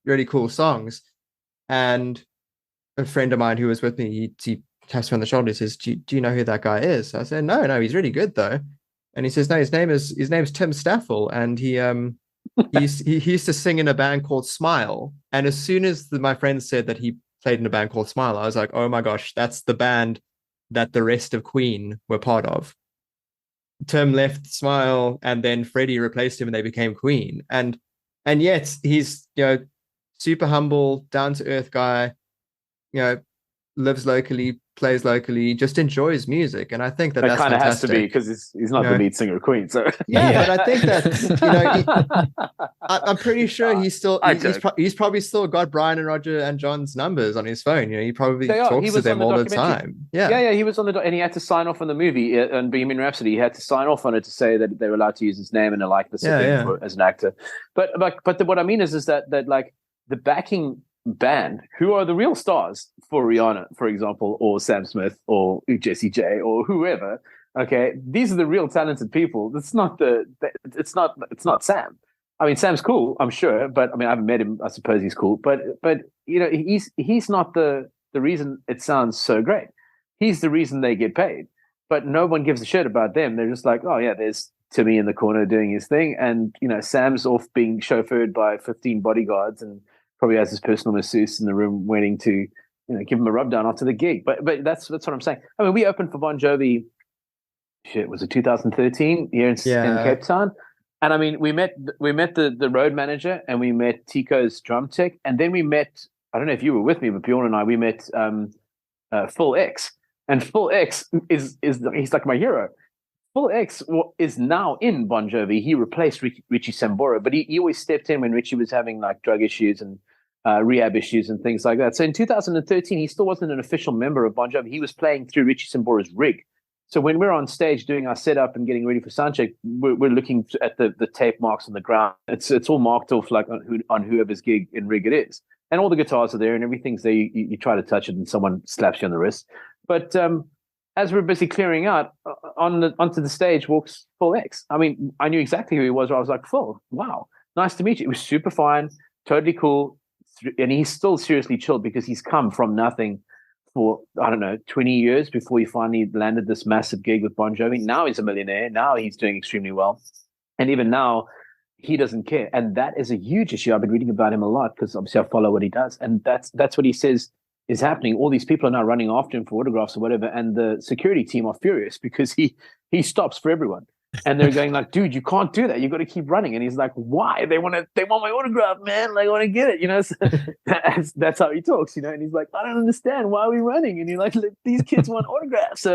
really cool songs. And a friend of mine who was with me, he taps me on the shoulder and says, do you know who that guy is? I said, no, he's really good though. And he says, no, his name's Tim Staffel. And he used to sing in a band called Smile. And as soon as my friend said that he played in a band called Smile, I was like, oh my gosh, that's the band that the rest of Queen were part of. Tim left Smile and then Freddie replaced him and they became Queen. And yet he's, super humble, down to earth guy, lives locally, plays locally, just enjoys music. And I think that that's kind of fantastic. Has to be, because he's not the lead singer of Queen. So yeah, but I think that, I'm pretty sure he's probably still got Brian and Roger and John's numbers on his phone. He probably talks to them all the time. Yeah, he was on and he had to sign off on the movie on Bohemian Rhapsody. He had to sign off on it to say that they were allowed to use his name and a likeness as an actor. But what I mean is that like the backing band, who are the real stars for Rihanna, for example, or Sam Smith or Jessie J or whoever. Okay, these are the real talented people. It's not Sam. I mean, Sam's cool, I'm sure, but I mean, I haven't met him. I suppose he's cool, but he's not the reason it sounds so great. He's the reason they get paid, but no one gives a shit about them. They're just like, oh yeah, there's Timmy in the corner doing his thing, and Sam's off being chauffeured by 15 bodyguards and probably has his personal masseuse in the room waiting to give him a rub down after the gig. But that's what I'm saying. I mean, we opened for Bon Jovi. Shit, was it 2013 here in Cape Town? And I mean, we met the road manager and we met Tico's drum tech, and then we met, I don't know if you were with me, but Bjorn and I, we met Full X, and Full X is he's like my hero. Full X is now in Bon Jovi. He replaced Richie Sambora, but he always stepped in when Richie was having like drug issues and rehab issues and things like that. So in 2013, he still wasn't an official member of Bon Jovi. He was playing through Richie Sambora's rig. So when we're on stage doing our setup and getting ready for soundcheck, we're looking at the tape marks on the ground. It's all marked off like on whoever's gig and rig it is, and all the guitars are there and everything's there. You try to touch it and someone slaps you on the wrist. But as we're busy clearing out, onto the stage walks Full X. I mean, I knew exactly who he was. I was like, Full, wow, nice to meet you. It was super fine, totally cool, and he's still seriously chilled because he's come from nothing for, I don't know, 20 years before he finally landed this massive gig with Bon Jovi. Now he's a millionaire. Now he's doing extremely well. And even now, he doesn't care. And that is a huge issue. I've been reading about him a lot because obviously I follow what he does. And that's what he says is happening. All these people are now running after him for autographs or whatever. And the security team are furious because he stops for everyone. And they're going like, dude, you can't do that. You got to keep running. And he's like, why? They want my autograph, man. Like, I want to get it. So that's how he talks, And he's like, I don't understand. Why are we running? And you're like, these kids want autographs.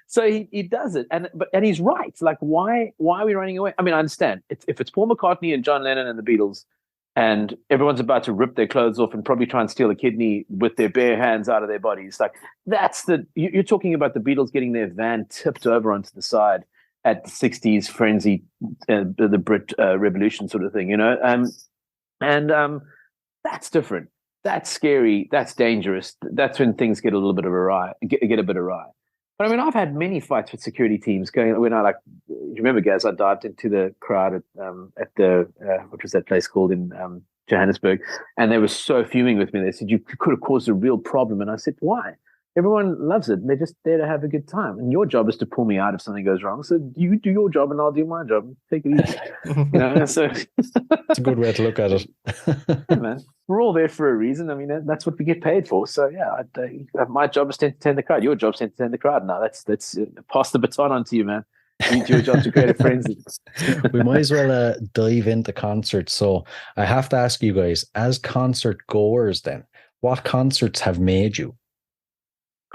So he does it. And he's right. Like, why are we running away? I mean, I understand. If it's Paul McCartney and John Lennon and the Beatles, and everyone's about to rip their clothes off and probably try and steal a kidney with their bare hands out of their bodies. Like, you're talking about the Beatles getting their van tipped over onto the side at the 60s frenzy, the Brit Revolution sort of thing, you know? And that's different. That's scary. That's dangerous. That's when things get a little bit of awry, get a bit awry. But I mean, I've had many fights with security teams going. When you remember, guys, I dived into the crowd at the what was that place called in Johannesburg, and they were so fuming with me. They said you could have caused a real problem, and I said, why? Everyone loves it. They're just there to have a good time, and your job is to pull me out if something goes wrong. So you do your job, and I'll do my job. Take it easy, you know. So it's a good way to look at it. Yeah, man. We're all there for a reason. I mean, that's what we get paid for. So yeah, my job is to entertain the crowd. Your job is to entertain the crowd. Now that's pass the baton on to you, man. You do your job to create a frenzy. We might as well dive into concerts. So I have to ask you guys, as concert goers, then, what concerts have made you?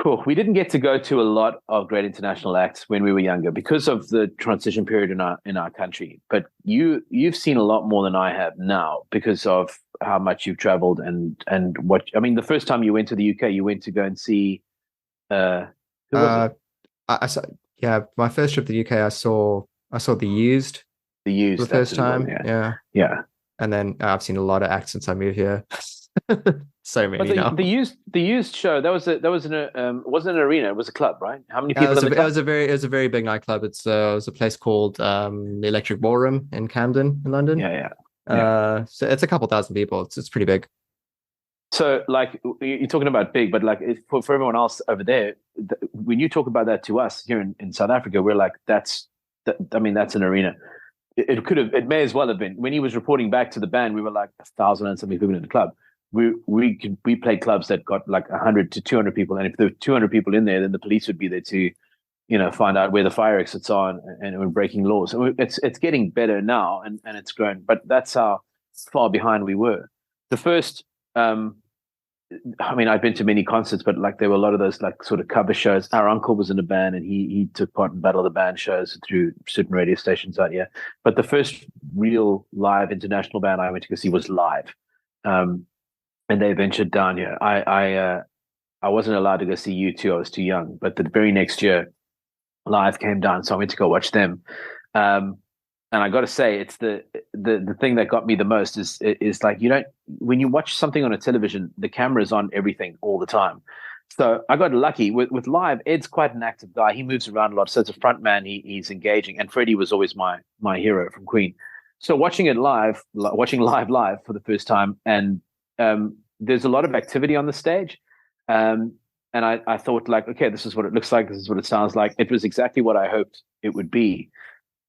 Cool. We didn't get to go to a lot of great international acts when we were younger because of the transition period in our country. But you've seen a lot more than I have now because of how much you've traveled and what. I mean, the first time you went to the UK, you went to go and see. Who was it? I saw. Yeah, my first trip to the UK, I saw The Used. The Used for the first time. One, yeah. And then I've seen a lot of acts since I moved here. So many but now. The used show that wasn't an arena. It was a club, right? How many people? It was a very big nightclub. It was a place called the Electric Ballroom in Camden, in London. Yeah. So it's a couple thousand people. It's pretty big. So, like, you're talking about big, but like for everyone else over there, when you talk about that to us here in South Africa, we're like, that's an arena. It may as well have been. When he was reporting back to the band, we were like 1,000 and something people in the club. We played clubs that got like 100 to 200 people, and if there were 200 people in there, then the police would be there to, you know, find out where the fire exits are and we're breaking laws. So it's getting better now, and it's grown, but that's how far behind we were. The first, I mean, I've been to many concerts, but like there were a lot of those like sort of cover shows. Our uncle was in a band, and he took part in Battle of the Band shows through certain radio stations out here. But the first real live international band I went to go see was Live. And they ventured down here. I wasn't allowed to go see U2. I was too young. But the very next year, Live came down, so I went to go watch them. And I got to say, it's the thing that got me the most is like, you don't, when you watch something on a television, the camera's on everything all the time. So I got lucky with Live. Ed's quite an active guy. He moves around a lot. So as a front man, he's engaging. And Freddie was always my hero from Queen. So watching Live for the first time, and there's a lot of activity on the stage. And I thought like, okay, this is what it looks like. This is what it sounds like. It was exactly what I hoped it would be.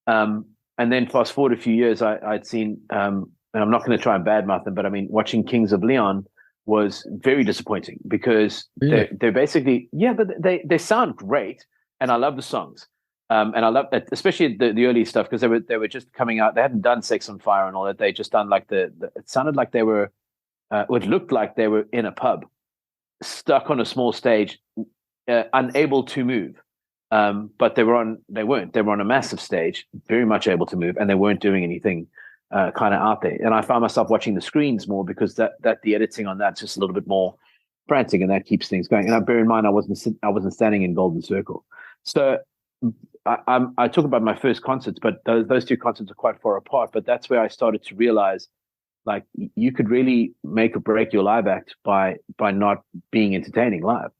And then fast forward a few years, I'd seen, and I'm not going to try and badmouth them, but I mean, watching Kings of Leon was very disappointing because they're basically, but they sound great, and I love the songs, and I love that, especially the early stuff, because they were just coming out. They hadn't done Sex on Fire and all that. They just done like it sounded like they were, it looked like they were in a pub, stuck on a small stage, unable to move. But they were on a massive stage, very much able to move, and they weren't doing anything kind of out there. And I found myself watching the screens more because that the editing on that's just a little bit more frantic, and that keeps things going. And I bear in mind I wasn't standing in Golden Circle, so I talk about my first concerts, but those two concerts are quite far apart. But that's where I started to realize, like, you could really make or break your live act by not being entertaining live.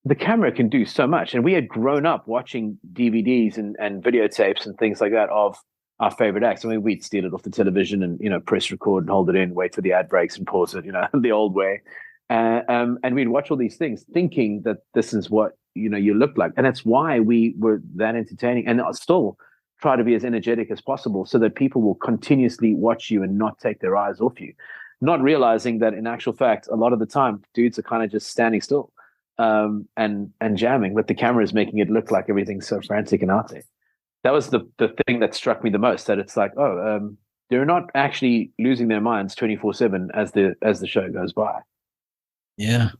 The camera can do so much. And we had grown up watching DVDs and videotapes and things like that of our favorite acts. I mean, we'd steal it off the television and, you know, press record and hold it in, wait for the ad breaks and pause it, you know, the old way. And we'd watch all these things thinking that this is what, you know, you look like. And that's why we were that entertaining, and still try to be as energetic as possible so that people will continuously watch you and not take their eyes off you. Not realizing that in actual fact, a lot of the time, dudes are kind of just standing still. And jamming, but the camera is making it look like everything's so frantic and out there. That was the thing that struck me the most, that it's like, they're not actually losing their minds 24/7 as the show goes by. Yeah.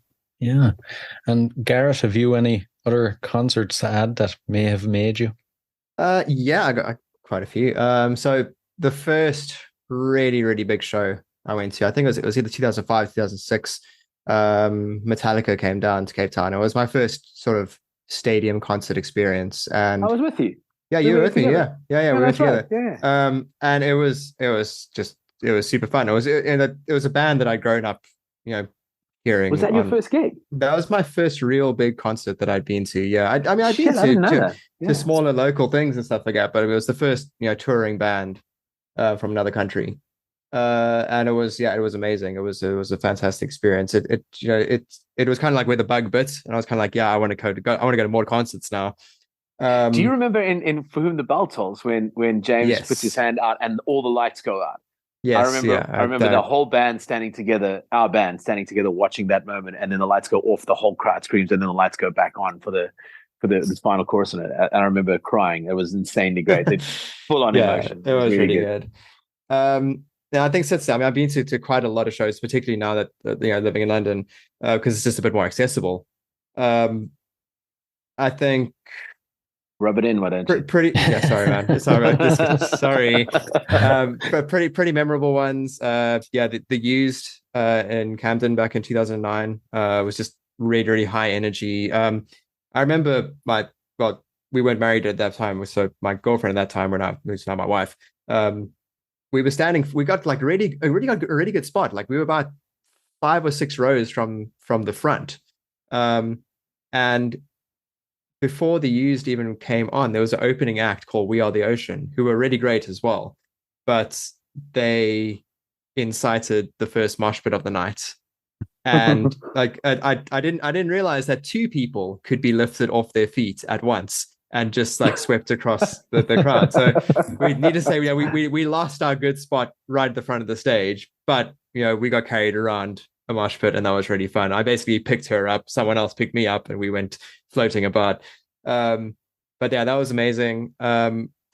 And Gareth, have you any other concerts to add that may have made you? Yeah, I got quite a few. So the first really, really big show I went to, I think it was either 2005, 2006. Metallica came down to Cape Town. It was my first sort of stadium concert experience, and I was with you. Yeah, you were with me. Yeah, we were that's right. together. Yeah. And it was super fun. It was a band that I'd grown up, hearing. Was that your first gig? That was my first real big concert that I'd been to. Yeah, I mean, I'd been I didn't know that. to smaller local things and stuff like that, but it was the first touring band from another country. And it was amazing. It was a fantastic experience. It was kind of like where the bug bit, and I was kind of like, I want to go to more concerts now. Do you remember in For Whom the Bell Tolls when James Yes. puts his hand out and all the lights go out? Yes, I remember the whole band standing together, our band standing together, watching that moment, and then the lights go off, the whole crowd screams, and then the lights go back on for the final chorus in it. I remember crying. It was insanely great. Full on emotion. It was really good. Now I think since then, I mean, I've been to quite a lot of shows, particularly now that living in London, because it's just a bit more accessible. I think. Rub it in, why don't you? Pretty. Yeah, sorry, man. Sorry about this. Sorry. But pretty memorable ones. The Used in Camden back in 2009 was just really, really high energy. I remember we weren't married at that time, so my girlfriend at that time, who's now my wife. We got like a really good spot. Like we were about 5 or 6 rows from the front. And before the Used even came on, there was an opening act called We Are the Ocean, who were really great as well. But they incited the first mosh pit of the night. And like I didn't realize that 2 people could be lifted off their feet at once and just like swept across the crowd. So we need to say, we lost our good spot right at the front of the stage, but we got carried around a mosh pit, and that was really fun. I basically picked her up, someone else picked me up, and we went floating about. But yeah, that was amazing.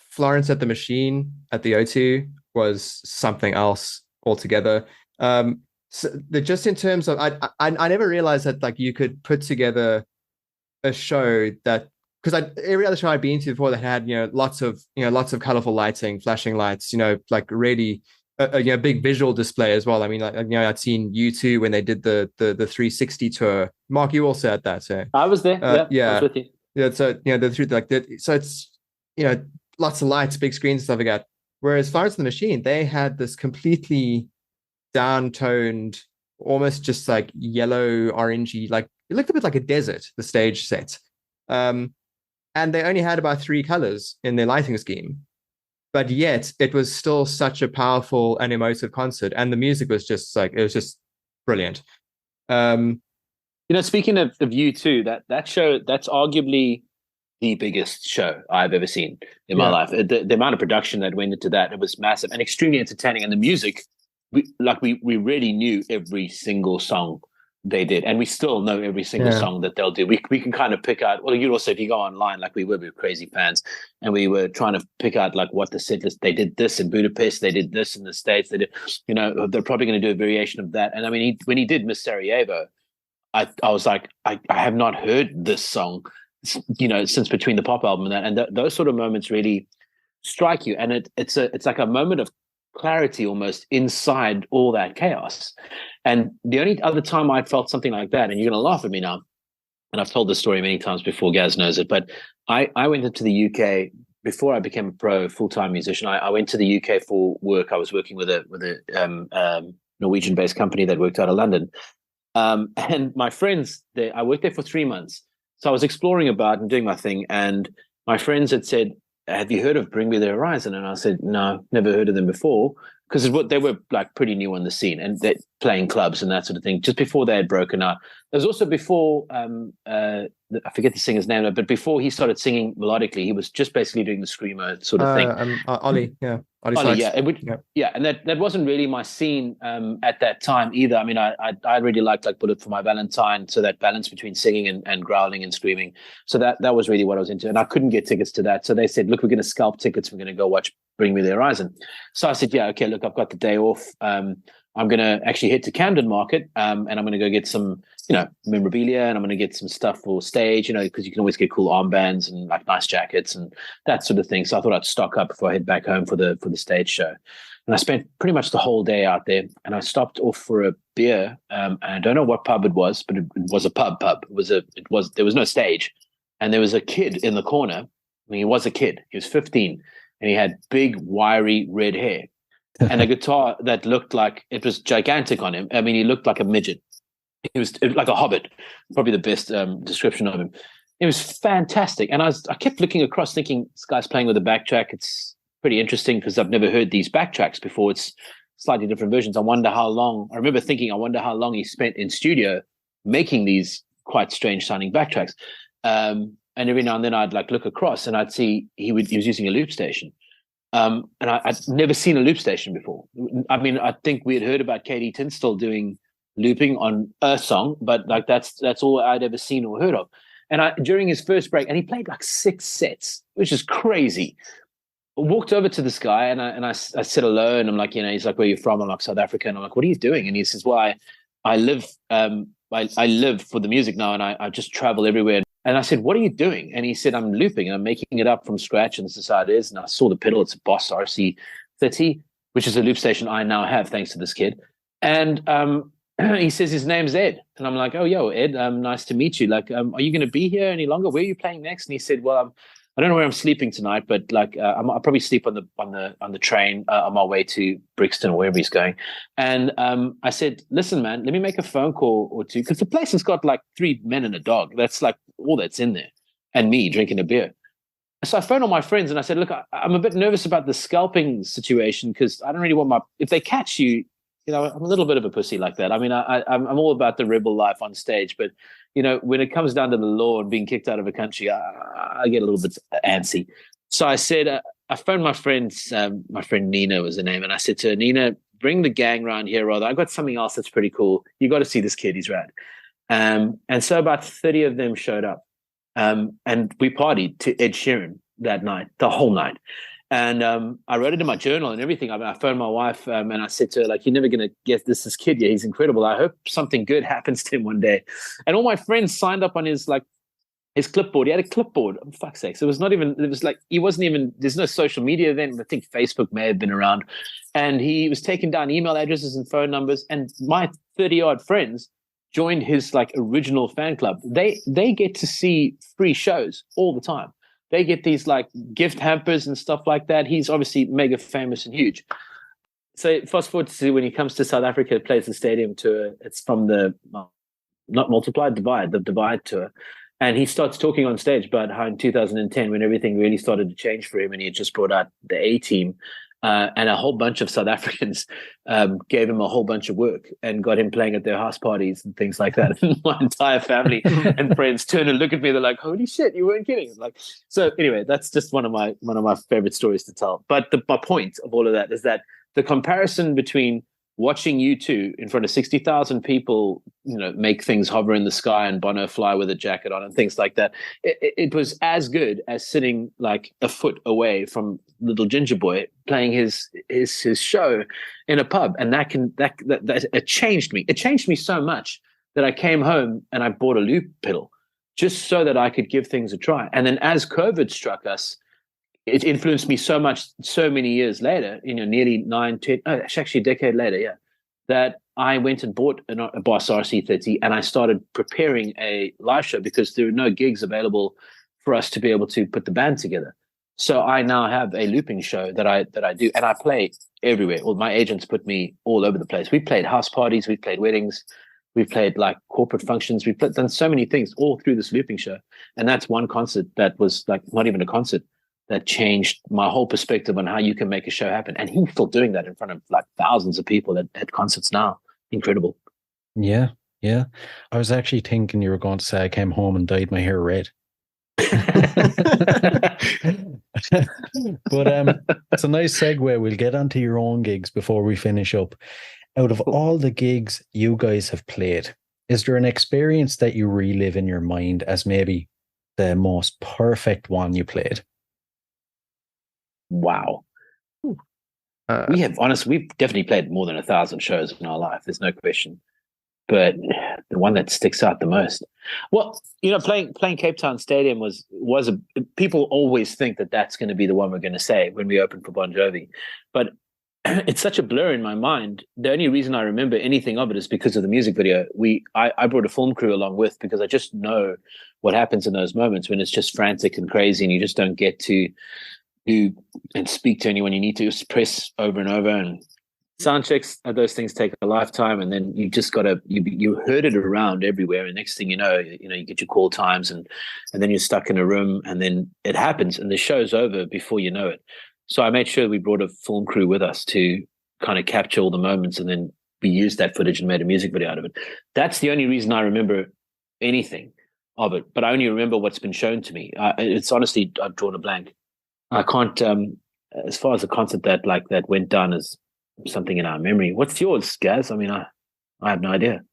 Florence at the Machine at the O2 was something else altogether. So just in terms of, I never realized that like you could put together a show that, because every other show I'd been to before that had lots of colorful lighting, flashing lights, like really a big visual display as well. I mean, like, I'd seen U2 when they did the 360 tour. Mark, you also had that, so I was there. I was with you. Yeah, so so it's lots of lights, big screens, stuff like that. Whereas Florence and the Machine, they had this completely down-toned, almost just like yellow, orangey, like it looked a bit like a desert, the stage set. And they only had about 3 colors in their lighting scheme, but yet it was still such a powerful and emotive concert, and the music was just like, it was just brilliant. Speaking of U2, that show, that's arguably the biggest show I've ever seen in my life. The amount of production that went into that, it was massive and extremely entertaining. And the music, we really knew every single song they did, and we still know every single song that they'll do. We can kind of pick out. Well, you also, if you go online, like we were crazy fans, and we were trying to pick out like what the set list. They did this in Budapest. They did this in the States. They did, they're probably going to do a variation of that. And I mean, when he did Miss Sarajevo, I was like, I have not heard this song, since Between the Pop album and that. And those sort of moments really strike you, and it's like a moment of clarity almost inside all that chaos. And the only other time I felt something like that, and you're going to laugh at me now, and I've told this story many times before, Gaz knows it, but I went into the UK before I became a pro full-time musician. I went to the UK for work. I was working with a Norwegian-based company that worked out of London. And my friends, I worked there for 3 months. So I was exploring about and doing my thing, and my friends had said, have you heard of Bring Me the Horizon? And I said, no, never heard of them before, because they were like pretty new on the scene, and they're playing clubs and that sort of thing, just before they had broken up. There was also before, I forget the singer's name, but before he started singing melodically, he was just basically doing the screamer sort of thing. Ollie, yeah. Ollie, and that wasn't really my scene at that time either. I mean, I really liked like Bullet for My Valentine, so that balance between singing and growling and screaming. So that was really what I was into, and I couldn't get tickets to that. So they said, look, we're going to scalp tickets. We're going to go watch Bring Me the Horizon. So I said, yeah, okay, look, I've got the day off. I'm going to actually head to Camden Market, and I'm going to go get some, memorabilia, and I'm going to get some stuff for stage, because you can always get cool armbands and like nice jackets and that sort of thing. So I thought I'd stock up before I head back home for the stage show. And I spent pretty much the whole day out there, and I stopped off for a beer. And I don't know what pub it was, but it was a pub. There was no stage, and there was a kid in the corner mean, he was a kid. He was 15, and he had big, wiry red hair and a guitar that looked like it was gigantic on him. I mean, he looked like a midget. He was like a hobbit, probably the best description of him. It was fantastic. And I kept looking across thinking, this guy's playing with a backtrack. It's pretty interesting because I've never heard these backtracks before. It's slightly different versions. I remember thinking, I wonder how long he spent in studio making these quite strange sounding backtracks. And every now and then I'd like look across and I'd see he was using a loop station. And I'd never seen a loop station before. I mean, I think we had heard about Katie Tinstall doing looping on a song, but like that's all I'd ever seen or heard of. And during his first break, and he played like 6 sets, which is crazy. I walked over to this guy and I said hello, and I'm like, he's like, where are you from? I'm like, South Africa. And I'm like, what are you doing? And he says, well, I live I live for the music now, and I just travel everywhere. And I said, what are you doing? And he said, I'm looping and I'm making it up from scratch, and this is how it is. And I saw the pedal. It's a Boss RC30, which is a loop station I now have thanks to this kid. And he says his name's Ed. And I'm like, oh, yo, Ed, nice to meet you. Like, are you going to be here any longer? Where are you playing next? And he said, well, I don't know where I'm sleeping tonight, but like I'll probably sleep on the train on my way to Brixton or wherever he's going. And I said, listen, man, let me make a phone call or two, because the place has got like 3 men and a dog. That's like all that's in there, and me drinking a beer. So I phoned all my friends and I said, look, I'm a bit nervous about the scalping situation, because I don't really want if they catch you, I'm a little bit of a pussy like that. I mean, I'm all about the rebel life on stage, but when it comes down to the law and being kicked out of a country, I get a little bit antsy. So I said, I phoned my friend Nina was the name, and I said to her, Nina, bring the gang around here, rather. I got something else that's pretty cool. You got to see this kid; he's rad. And so about 30 of them showed up, and we partied to Ed Sheeran that night, the whole night. And I wrote it in my journal and everything. I phoned my wife and I said to her, like, you're never going to get this kid. Yeah, he's incredible. I hope something good happens to him one day. And all my friends signed up on his clipboard. He had a clipboard. Oh, fuck's sake. So he wasn't even, there's no social media then. I think Facebook may have been around. And he was taking down email addresses and phone numbers. And my 30-odd friends joined his like original fan club. They get to see free shows all the time. They get these like gift hampers and stuff like that. He's obviously mega famous and huge. So fast forward to when he comes to South Africa, plays the stadium tour. It's from the not Multiply, Divide, the Divide tour. And he starts talking on stage about how in 2010, when everything really started to change for him, and he had just brought out the A-Team, and a whole bunch of South Africans gave him a whole bunch of work and got him playing at their house parties and things like that. And my entire family and friends turn and look at me. They're like, "Holy shit, you weren't kidding!" Like, so anyway, that's just one of my favorite stories to tell. But my point of all of that is that the comparison between watching you two in front of 60,000 people, make things hover in the sky and Bono fly with a jacket on and things like that. It was as good as sitting like a foot away from little ginger boy playing his show in a pub. And that it changed me. It changed me so much that I came home and I bought a loop pedal just so that I could give things a try. And then as COVID struck us, it influenced me so much, so many years later, nearly 9, 10, actually a decade later, that I went and bought a Boss RC30 and I started preparing a live show because there were no gigs available for us to be able to put the band together. So I now have a looping show that I do, and I play everywhere. Well, my agents put me all over the place. We played house parties, we played weddings, we played like corporate functions, we've done so many things all through this looping show. And that's one concert that was like not even a concert, that changed my whole perspective on how you can make a show happen. And he's still doing that in front of like thousands of people at concerts now. Incredible. Yeah. I was actually thinking you were going to say I came home and dyed my hair red. But it's a nice segue. We'll get onto your own gigs before we finish up. Out of all the gigs you guys have played, is there an experience that you relive in your mind as maybe the most perfect one you played? Wow. We've definitely played more than 1,000 shows in our life. There's no question. But the one that sticks out the most, well, playing Cape Town Stadium was people always think that that's going to be the one we're going to say when we open for Bon Jovi. But it's such a blur in my mind. The only reason I remember anything of it is because of the music video. I brought a film crew along with, because I just know what happens in those moments when it's just frantic and crazy and you just don't get to do and speak to anyone. You need to just press over and over, and sound checks, those things take a lifetime, and then you just got to you herd it around everywhere, and next thing you know you get your call times, and then you're stuck in a room, and then it happens and the show's over before you know it. So I made sure we brought a film crew with us to kind of capture all the moments, and then we used that footage and made a music video out of it. That's the only reason I remember anything of it, but I only remember what's been shown to me. It's honestly, I've drawn a blank. I can't, as far as a concert that went down as something in our memory. What's yours, Gaz? I mean, I have no idea.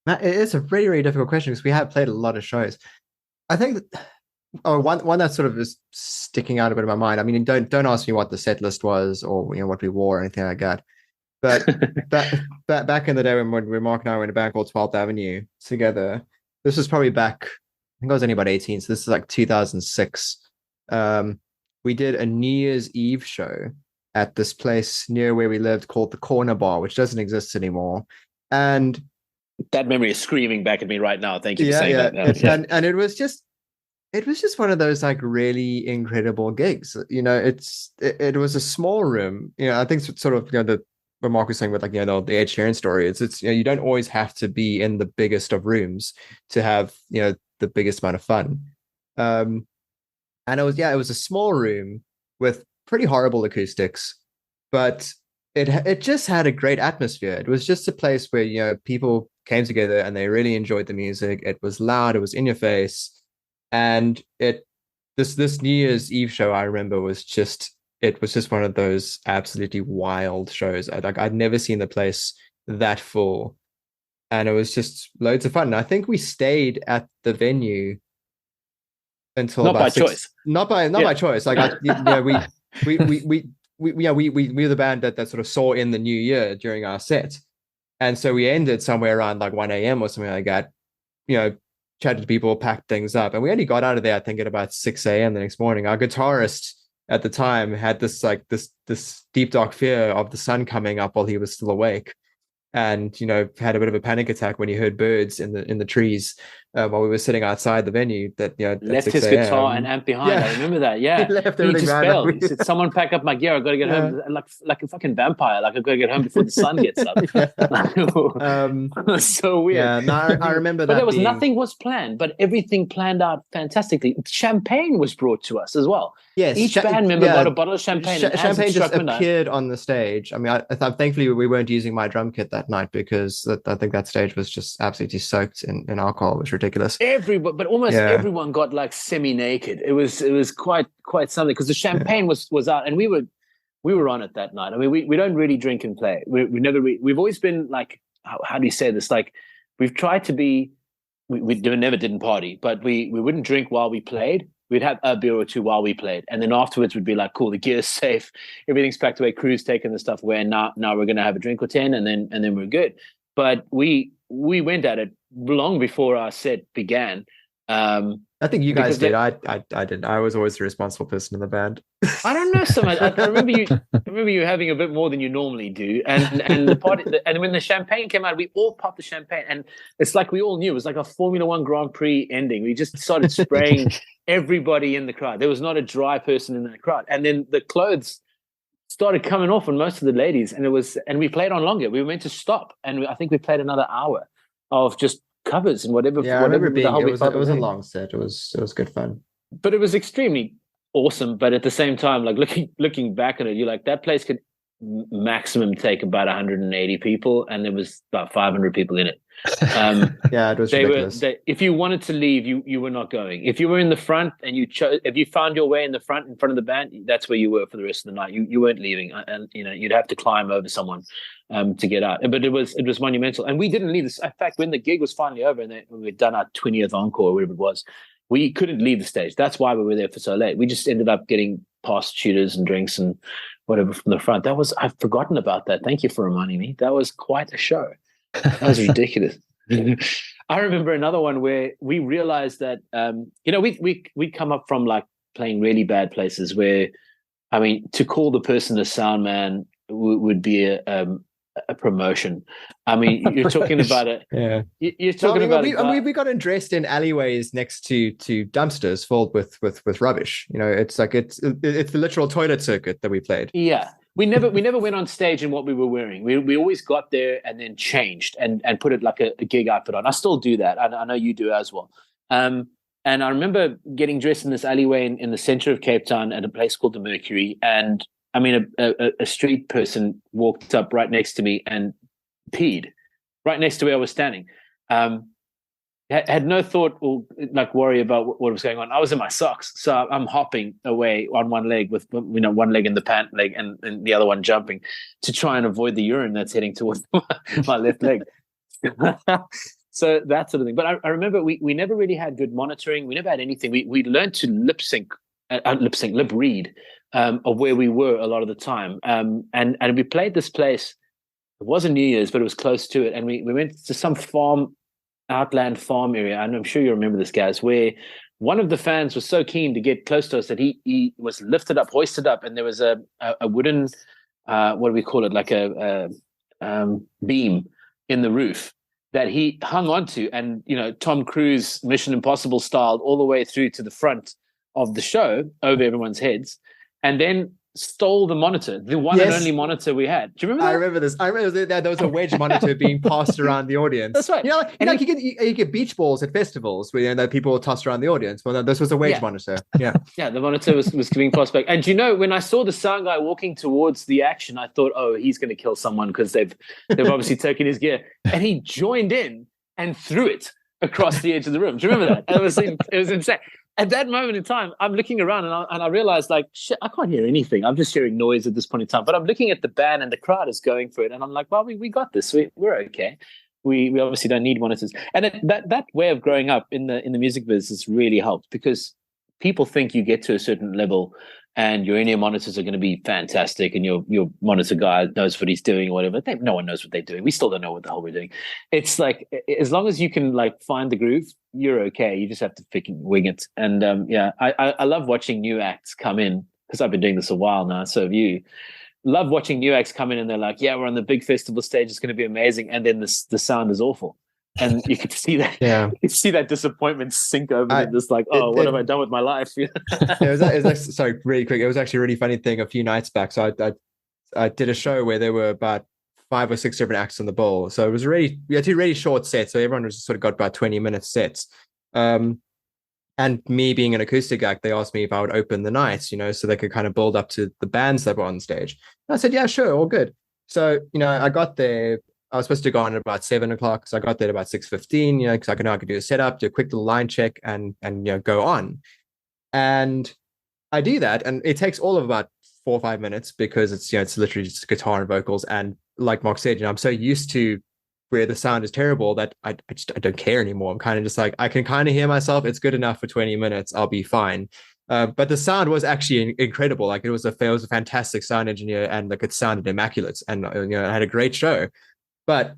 It's a really, really difficult question because we have played a lot of shows. I think one that sort of is sticking out a bit in my mind. I mean, don't ask me what the set list was or what we wore or anything like that. But back in the day when Mark and I were in a band called 12th Avenue together, this was probably back, I think I was only about 18, so this is like 2006. We did a New Year's Eve show at this place near where we lived called the Corner Bar, which doesn't exist anymore. And that memory is screaming back at me right now. Thank you for saying that. And it was just one of those like really incredible gigs. It was a small room. I think sort of what Mark was saying with the Ed Sheeran story. It's you don't always have to be in the biggest of rooms to have the biggest amount of fun. And it was a small room with pretty horrible acoustics, but it just had a great atmosphere. It was just a place where people came together and they really enjoyed the music. It was loud, it was in your face, and this New Year's Eve show I remember was just one of those absolutely wild shows. I'd never seen the place that full, and it was just loads of fun. And I think we stayed at the venue until not by choice. Not by choice. Like we were the band that sort of saw in the new year during our set, and so we ended somewhere around like 1 a.m. or something like that. Chatted to people, packed things up, and we only got out of there I think at about 6 a.m. the next morning. Our guitarist at the time had this deep dark fear of the sun coming up while he was still awake, and had a bit of a panic attack when he heard birds in the trees while we were sitting outside the venue. That left his guitar and amp behind. I remember that. Yeah, he left everything. He said, "Someone pack up my gear. I got to get home like a fucking vampire. Like I got to get home before the sun gets up." So weird. Yeah, no, I remember that. But nothing was planned, but everything planned out fantastically. Champagne was brought to us as well. Yes, each band member got a bottle of champagne. Champagne just appeared on the stage. I mean, thankfully we weren't using my drum kit that night because I think that stage was just absolutely soaked in alcohol. It was ridiculous. Almost everyone got like semi-naked. It was quite something because the champagne was out, and we were on it that night. I mean, we don't really drink and play. We've always been like, how do you say this? Like, we've tried to be. We never didn't party, but we wouldn't drink while we played. We'd have a beer or two while we played, and then afterwards we'd be like, "Cool, the gear's safe, everything's packed away, crew's taking the stuff away, and now we're gonna have a drink or 10, and then we're good." But we went at it long before our set began. I think you guys did. I didn't. I was always the responsible person in the band. I don't know so much. I remember you having a bit more than you normally do, and the party. And when the champagne came out, we all popped the champagne, and it's like we all knew it was like a Formula One Grand Prix ending. We just started spraying everybody in the crowd. There was not a dry person in that crowd, and then the clothes started coming off on most of the ladies, and we played on longer. We were meant to stop, and I think we played another hour of just covers and whatever. Yeah, I remember it was a long set. It was good fun, but it was extremely awesome. But at the same time, like looking back at it, you're like, that place could maximum take about 180 people, and there was about 500 people in it. Yeah, it was ridiculous. If you wanted to leave, you were not going. If you were in the front and if you found your way in front of the band, that's where you were for the rest of the night. You weren't leaving, and you'd have to climb over someone to get out. But it was monumental, and we didn't leave this. In fact, when the gig was finally over and we'd done our 20th encore or whatever it was, we couldn't leave the stage. That's why we were there for so late. We just ended up getting past shooters and drinks and whatever from the front. I've forgotten about that. Thank you for reminding me. That was quite a show. That was ridiculous. I remember another one where we realized that we'd come up from like playing really bad places where, I mean, to call the person a sound man would be a promotion. I mean, you're talking about it. Yeah, You're talking about we got dressed in alleyways next to dumpsters filled with rubbish. You know, it's like it's the literal toilet circuit that we played. Yeah. We never went on stage in what we were wearing. We always got there and then changed and put it like a gig outfit on. I still do that. I know you do as well. And I remember getting dressed in this alleyway in the center of Cape Town at a place called the Mercury. And I mean, a street person walked up right next to me and peed right next to where I was standing. Had no thought or like worry about what was going on. I was in my socks, so I'm hopping away on one leg with one leg in the pant leg and the other one jumping to try and avoid the urine that's heading towards my left leg. So that sort of thing. But I remember we never really had good monitoring. We never had anything. We learned to lip read of where we were a lot of the time. And we played this place. It wasn't New Year's, but it was close to it. And we went to some outland farm area, and I'm sure you remember this, guys, where one of the fans was so keen to get close to us that he was hoisted up, and there was a wooden what do we call it, like a beam in the roof that he hung onto, and Tom Cruise Mission Impossible styled all the way through to the front of the show over everyone's heads, and then stole the monitor, the one and only monitor we had. Do you remember that? I remember this. I remember that there was a wedge monitor being passed around the audience. That's right. You get beach balls at festivals where people will toss around the audience. Well, no, this was a wedge monitor. Yeah. Yeah, the monitor was being passed back. And when I saw the sound guy walking towards the action, I thought, oh, he's going to kill someone because they've obviously taken his gear. And he joined in and threw it across the edge of the room. Do you remember that? It was insane. At that moment in time, I'm looking around and I realized, like, shit, I can't hear anything. I'm just hearing noise at this point in time. But I'm looking at the band and the crowd is going for it. And I'm like, well, we got this. We're okay. We obviously don't need monitors. And that way of growing up in the music business really helped, because people think you get to a certain level and your in-ear monitors are going to be fantastic and your monitor guy knows what he's doing or whatever. No one knows what they're doing. We still don't know what the hell we're doing. It's like, as long as you can like find the groove, you're okay. You just have to freaking wing it. And I love watching new acts come in, because I've been doing this a while now. So have you. Love watching new acts come in and they're like, yeah, we're on the big festival stage. It's going to be amazing. And then the sound is awful. And you can see that. Yeah. You see that disappointment sink over and just like, what have I done with my life? It was sorry, really quick. It was actually a really funny thing a few nights back. So I did a show where there were about 5 or 6 different acts on the bill. So it was we had 2 really short sets. So everyone was sort of got about 20-minute sets. And me being an acoustic act, they asked me if I would open the nights, so they could kind of build up to the bands that were on stage. And I said, yeah, sure, all good. So, I got there. I was supposed to go on at about 7:00, so I got there at about 6:15, because I could do a setup, do a quick little line check, and go on. And I do that, and it takes all of about 4 or 5 minutes, because it's literally just guitar and vocals. And like Mark said, I'm so used to where the sound is terrible that I don't care anymore. I'm kind of just like, I can kind of hear myself. It's good enough for 20 minutes. I'll be fine. But the sound was actually incredible. Like it was a fantastic sound engineer, and like it sounded immaculate, and I had a great show. But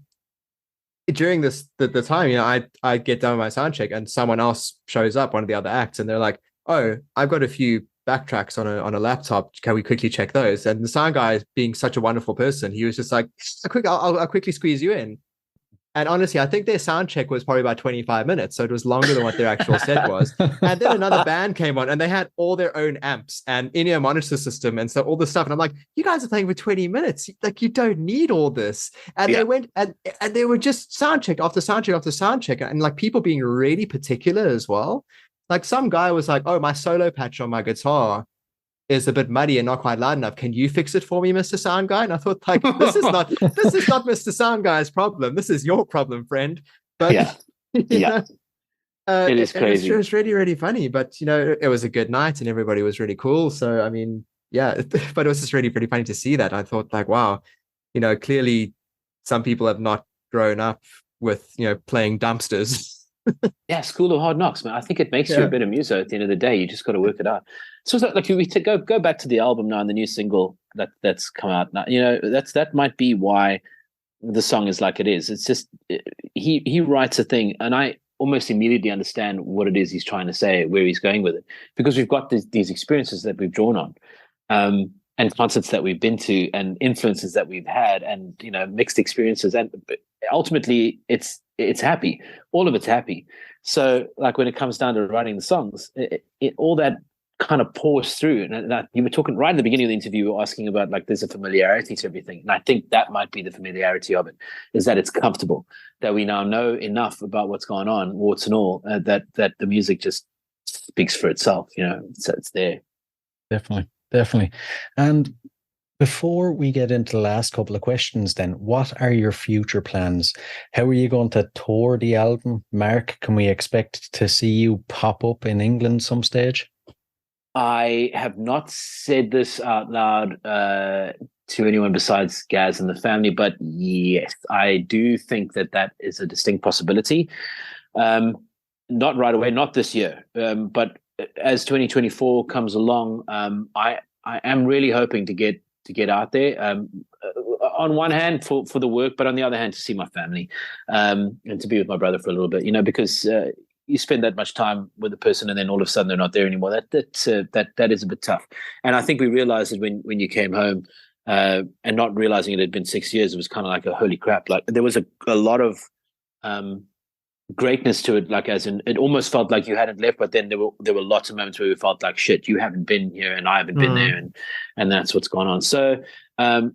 during the time, I get done with my sound check, and someone else shows up, one of the other acts, and they're like, "Oh, I've got a few backtracks on a laptop. Can we quickly check those?" And the sound guy, being such a wonderful person, he was just like, "I'll quickly squeeze you in." And honestly, I think their sound check was probably about 25 minutes. So it was longer than what their actual set was. And then another band came on, and they had all their own amps and in-ear monitor system. And so all this stuff. And I'm like, you guys are playing for 20 minutes. Like, you don't need all this. And they went and they were just sound check after sound check after sound check. And like people being really particular as well. Like some guy was like, oh, my solo patch on my guitar is a bit muddy and not quite loud enough. Can you fix it for me, Mr. Sound Guy? And I thought, like, this is not Mr. Sound Guy's problem. This is your problem, friend. But it is crazy. It was really, really funny. But it was a good night and everybody was really cool. So I mean, yeah, but it was just really pretty funny to see that. I thought, like, wow, clearly some people have not grown up with playing dumpsters. Yeah, School of Hard Knocks, man. I think it makes you a better muso at the end of the day. You just got to work it out. So like we go back to the album now and the new single that's come out now. That might be why the song is like it is. It's just he writes a thing, and I almost immediately understand what it is he's trying to say, where he's going with it, because we've got these experiences that we've drawn on. and concerts that we've been to and influences that we've had and, you know, mixed experiences. And ultimately it's happy. All of it's happy. So like when it comes down to writing the songs, all that kind of pours through. And you were talking right at the beginning of the interview, you were asking about like there's a familiarity to everything. And I think that might be the familiarity of it, is that it's comfortable, that we now know enough about what's going on, warts and all, that the music just speaks for itself, you know, so it's there. Definitely. And before we get into the last couple of questions, then, what are your future plans? How are you going to tour the album? Mark, can we expect to see you pop up in England some stage? I have not said this out loud to anyone besides Gaz and the family, but yes, I do think that is a distinct possibility. Not right away, not this year, but as 2024 comes along, I am really hoping to get out there. On one hand for the work, but on the other hand to see my family, and to be with my brother for a little bit. You know, because you spend that much time with a person and then all of a sudden they're not there anymore. That is a bit tough. And I think we realized that when you came home, and not realizing it had been 6 years, it was kind of like a holy crap. Like there was a lot of greatness to it, like as in it almost felt like you hadn't left, but then there were lots of moments where we felt like shit, you haven't been here and I haven't been there, and that's what's gone on. So I've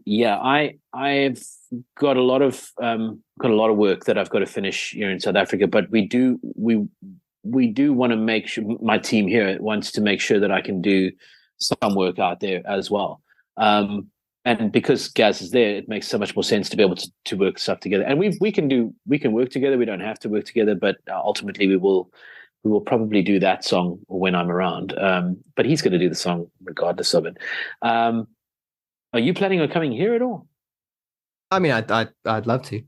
got a lot of work that I've got to finish here in South Africa, but we do want to make sure, my team here wants to make sure that I can do some work out there as well. And because Gaz is there, it makes so much more sense to be able to work stuff together. And we can work together. We don't have to work together, but ultimately we will probably do that song when I'm around. But he's going to do the song regardless of it. Are you planning on coming here at all? I mean, I'd love to.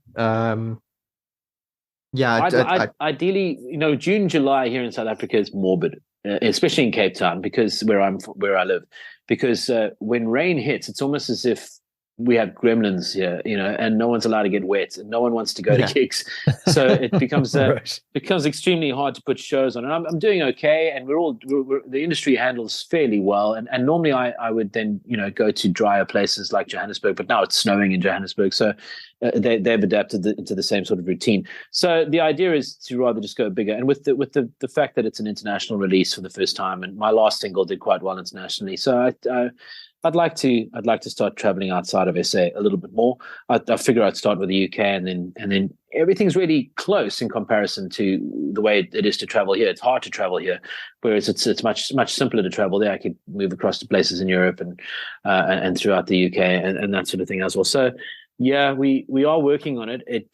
Ideally, you know, June, July here in South Africa is morbid, especially in Cape Town, because where I live. Because when rain hits, it's almost as if we have gremlins here, you know, and no one's allowed to get wet, and no one wants to go to gigs. So it becomes becomes extremely hard to put shows on. And I'm doing okay, and the industry handles fairly well. And normally I would then, you know, go to drier places like Johannesburg, but now it's snowing in Johannesburg, so they've adapted into the same sort of routine. So the idea is to rather just go bigger. And with the fact that it's an international release for the first time, and my last single did quite well internationally, so I'd like to start traveling outside of SA a little bit more. I figure I'd start with the UK, and then everything's really close in comparison to the way it is to travel here. It's hard to travel here, whereas it's much simpler to travel there. I could move across to places in Europe and throughout the UK and that sort of thing as well. So yeah, we are working on it.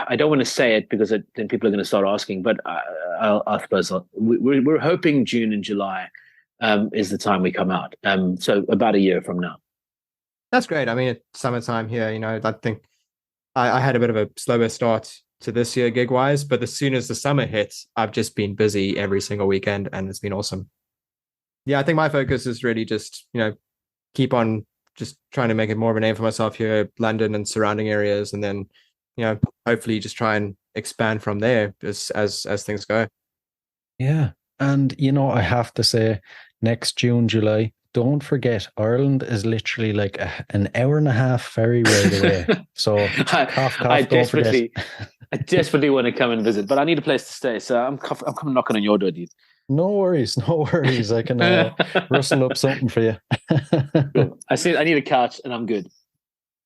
I don't want to say it because then people are going to start asking, but I suppose we're hoping June and July is the time we come out. So about a year from now. That's great. I mean, it's summertime here, you know. I think I had a bit of a slower start to this year gig wise, but as soon as the summer hits, I've just been busy every single weekend, and it's been awesome. Yeah, I think my focus is really just, you know, keep on just trying to make it more of a name for myself here, London and surrounding areas, and then, you know, hopefully just try and expand from there as things go. Yeah. And, you know, I have to say, next June, July, don't forget, Ireland is literally like an hour and a half ferry ride away. So I desperately want to come and visit, but I need a place to stay. So I'm coming knocking on your door, dude. No worries. I can rustle up something for you. Cool. I need a couch and I'm good.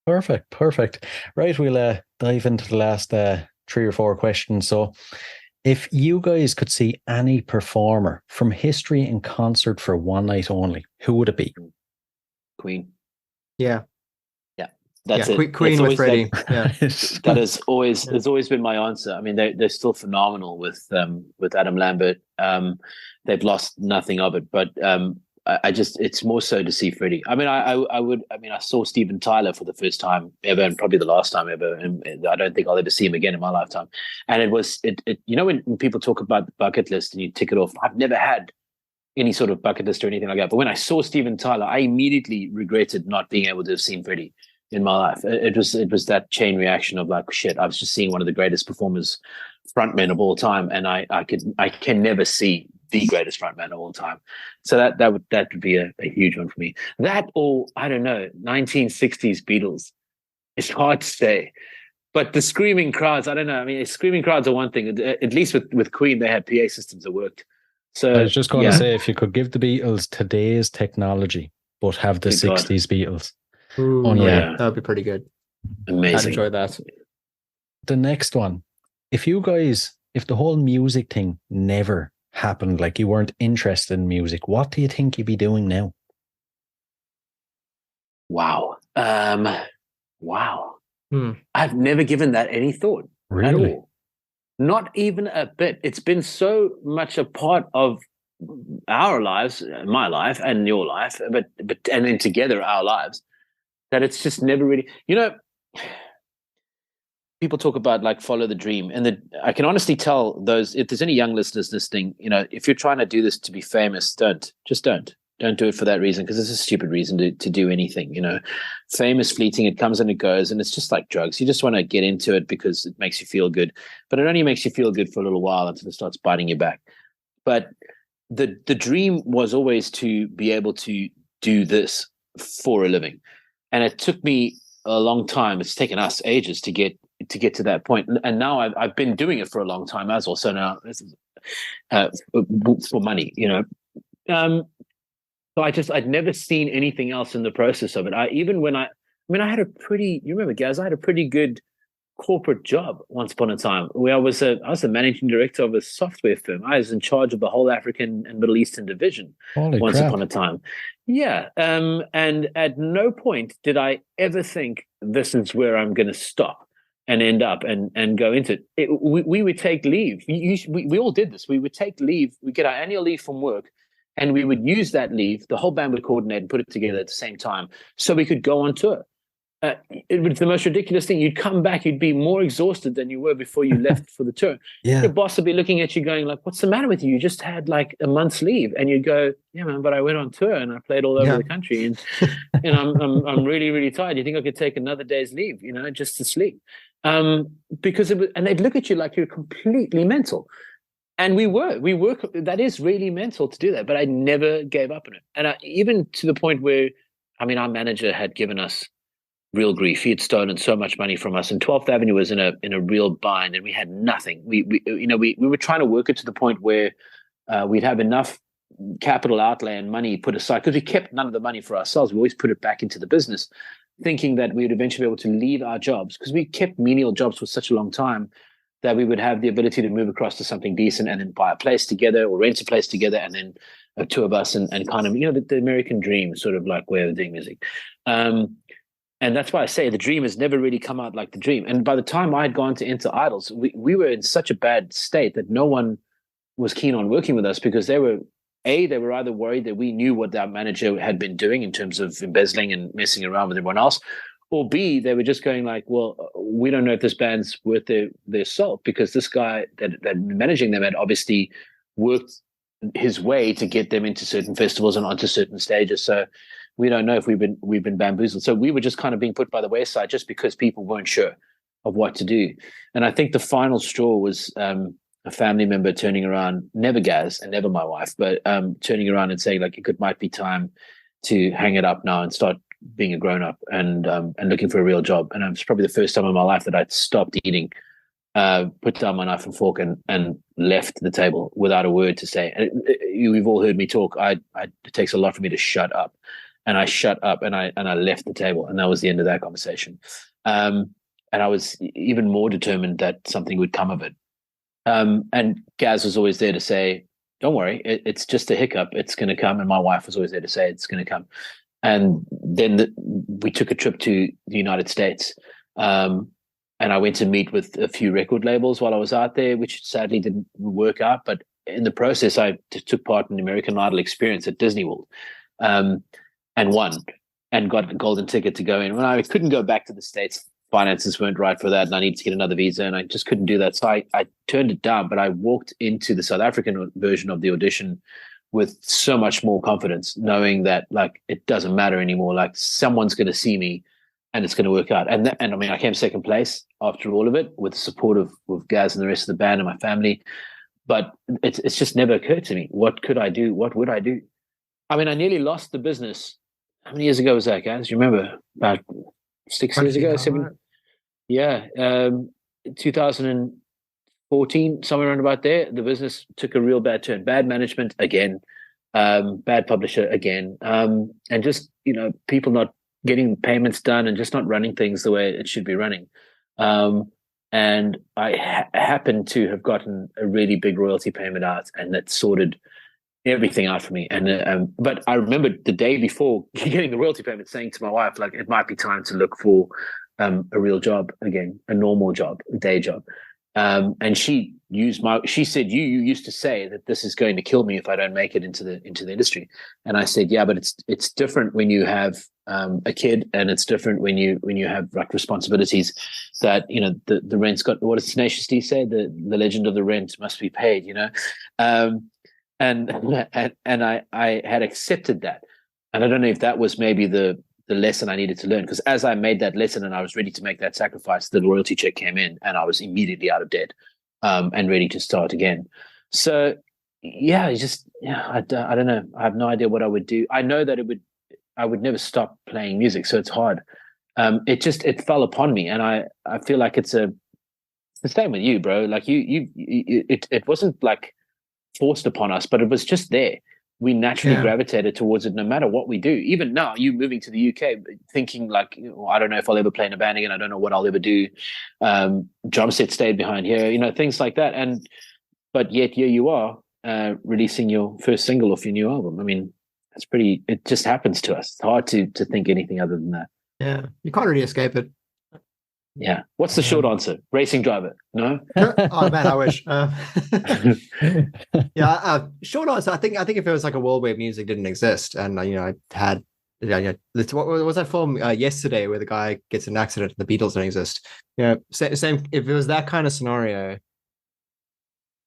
Perfect. Right, we'll dive into the last 3 or 4 questions. So, if you guys could see any performer from history in concert for one night only, who would it be? Queen. Yeah. That's it. Queen with Freddie. Yeah. That has always been my answer. I mean, they're still phenomenal with Adam Lambert. They've lost nothing of it, but it's more so to see Freddie. I mean, I saw Steven Tyler for the first time ever, and probably the last time ever, and I don't think I'll ever see him again in my lifetime. And it was you know, when people talk about the bucket list and you tick it off, I've never had any sort of bucket list or anything like that. But when I saw Steven Tyler, I immediately regretted not being able to have seen Freddie in my life. It was that chain reaction of like, shit, I was just seeing one of the greatest performers, frontmen of all time, and I can never see the greatest frontman of all time. So that would be a huge one for me. That, or I don't know, 1960s Beatles. It's hard to say. But the screaming crowds, I don't know. I mean, screaming crowds are one thing. At least with Queen, they had PA systems that worked. So I was just going to say, if you could give the Beatles today's technology, but have the 60s Beatles. Ooh, yeah, that would be pretty good. Amazing. I'd enjoy that. The next one, if the whole music thing never happened, like you weren't interested in music, what do you think you'd be doing now? Wow. Wow. Hmm. I've never given that any thought at all. Not even a bit. It's been so much a part of our lives, my life and your life, but and then together our lives, that it's just never really, people talk about like follow the dream, and I can honestly tell those, if there's any young listeners listening, if you're trying to do this to be famous, don't do it for that reason, because it's a stupid reason to do anything. Fame is fleeting. It comes and it goes, and it's just like drugs. You just want to get into it because it makes you feel good, but it only makes you feel good for a little while until it starts biting you back. But the dream was always to be able to do this for a living, and it took me a long time. It's taken us ages to get to that point, and now I've been doing it for a long time as well. So now this is for money, So I'd never seen anything else in the process of it. I had a pretty, you remember, Gaz, I had a pretty good corporate job once upon a time, where I was the managing director of a software firm. I was in charge of the whole African and Middle Eastern division once upon a time. Yeah. And at no point did I ever think this is where I'm going to stop and end up and go into it. We would take leave. We all did this. We would take leave. We get our annual leave from work, and we would use that leave. The whole band would coordinate and put it together at the same time so we could go on tour. It was the most ridiculous thing. You'd come back, you'd be more exhausted than you were before you left for the tour. Yeah. Your boss would be looking at you going like, what's the matter with you? You just had like a month's leave. And you'd go, yeah, man, but I went on tour and I played all over the country, and I'm really, really tired. You think I could take another day's leave, just to sleep? Because and they'd look at you like you're completely mental. And we were, that is really mental to do that, but I never gave up on it. And even to the point where, our manager had given us real grief. He had stolen so much money from us, and 12th Avenue was in a real bind, and we had nothing. We were trying to work it to the point where we'd have enough capital outlay and money put aside, because we kept none of the money for ourselves. We always put it back into the business, thinking that we would eventually be able to leave our jobs, because we kept menial jobs for such a long time, that we would have the ability to move across to something decent and then buy a place together or rent a place together, and then a tour bus and kind of, the American dream sort of like way of doing music. And that's why I say the dream has never really come out like the dream. And by the time I had gone to Enter Idols, we were in such a bad state that no one was keen on working with us, because they were either worried that we knew what our manager had been doing in terms of embezzling and messing around with everyone else, or B, they were just going like, well, we don't know if this band's worth their salt, because this guy that managing them had obviously worked his way to get them into certain festivals and onto certain stages. So we don't know if we've been bamboozled. So we were just kind of being put by the wayside just because people weren't sure of what to do. And I think the final straw was a family member turning around, never Gaz and never my wife, but turning around and saying like, it might be time to hang it up now and start being a grown up and looking for a real job. And it was probably the first time in my life that I'd stopped eating, put down my knife and fork and left the table without a word to say. And you've all heard me talk. It takes a lot for me to shut up. And I shut up and I left the table, and that was the end of that conversation. And I was even more determined that something would come of it. And Gaz was always there to say, don't worry, it's just a hiccup. It's going to come. And my wife was always there to say it's going to come. And then we took a trip to the United States. And I went to meet with a few record labels while I was out there, which sadly didn't work out. But in the process, I took part in the American Idol experience at Disney World. And won and got a golden ticket to go in. When I couldn't go back to the States, finances weren't right for that, and I needed to get another visa, and I just couldn't do that. So I turned it down, but I walked into the South African version of the audition with so much more confidence, knowing that like it doesn't matter anymore. Like someone's going to see me, and it's going to work out. And I came second place after all of it, with the support of Gaz and the rest of the band and my family. but it's just never occurred to me. What could I do? What would I do? I mean, I nearly lost the business. How many years ago was that, guys? You remember? About 6 years ago, 7? Yeah, 2014, somewhere around about there. The business took a real bad turn. Bad management again, bad publisher again, and just people not getting payments done and just not running things the way it should be running. And I happened to have gotten a really big royalty payment out, and that sorted everything out for me. And but I remember the day before getting the royalty payment saying to my wife, like, it might be time to look for a real job again, a normal job, a day job. And she said, you used to say that this is going to kill me if I don't make it into the industry. And I said, yeah, but it's different when you have a kid, and it's different when you have like responsibilities that, the rent's got, what does Tenacious D say? The legend of the rent must be paid, and I had accepted that. And I don't know if that was maybe the lesson I needed to learn, because as I made that lesson and I was ready to make that sacrifice, the royalty check came in and I was immediately out of debt and ready to start again. So I don't know. I have no idea what I would do. I know that I would never stop playing music, so it's hard. It fell upon me, and I feel like it's the same with you, bro. Like it wasn't like forced upon us, but it was just there. We naturally gravitated towards it no matter what we do. Even now, you moving to the UK, thinking like, I don't know if I'll ever play in a band again. I don't know what I'll ever do. Drum set stayed behind here, things like that. But yet here you are releasing your first single off your new album. I mean, it just happens to us. It's hard to think anything other than that. Yeah, you can't really escape it. Yeah. What's the short answer? Racing driver? No. Oh man, I wish. Short answer. I think if it was like a world where music didn't exist, and I had, what was that film Yesterday, where the guy gets in an accident and the Beatles don't exist? Same. If it was that kind of scenario,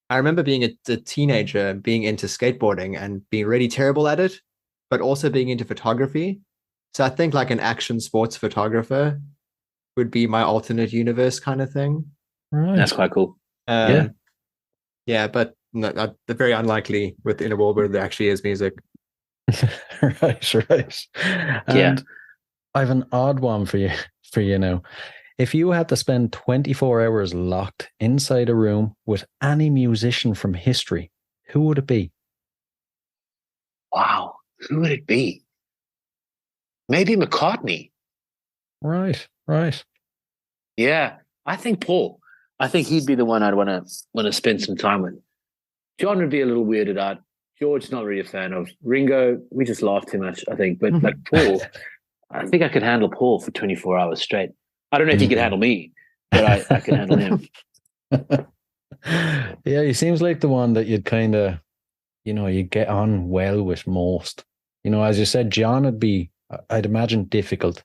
I remember being a teenager, being into skateboarding and being really terrible at it, but also being into photography. So I think like an action sports photographer would be my alternate universe kind of thing. Right. That's quite cool. But very unlikely within a world where there actually is music. Right. And I have an odd one for you now. If you had to spend 24 hours locked inside a room with any musician from history, who would it be? Wow. Who would it be? Maybe McCartney. Right. Yeah, I think Paul. I think he'd be the one I'd want to spend some time with. John would be a little weirded out. George, not really a fan of. Ringo, we just laugh too much, I think. But like Paul, I think I could handle Paul for 24 hours straight. I don't know if he could handle me, but I can handle him. Yeah, he seems like the one that you'd kind of, you'd get on well with most. As you said, John would be, I'd imagine, difficult.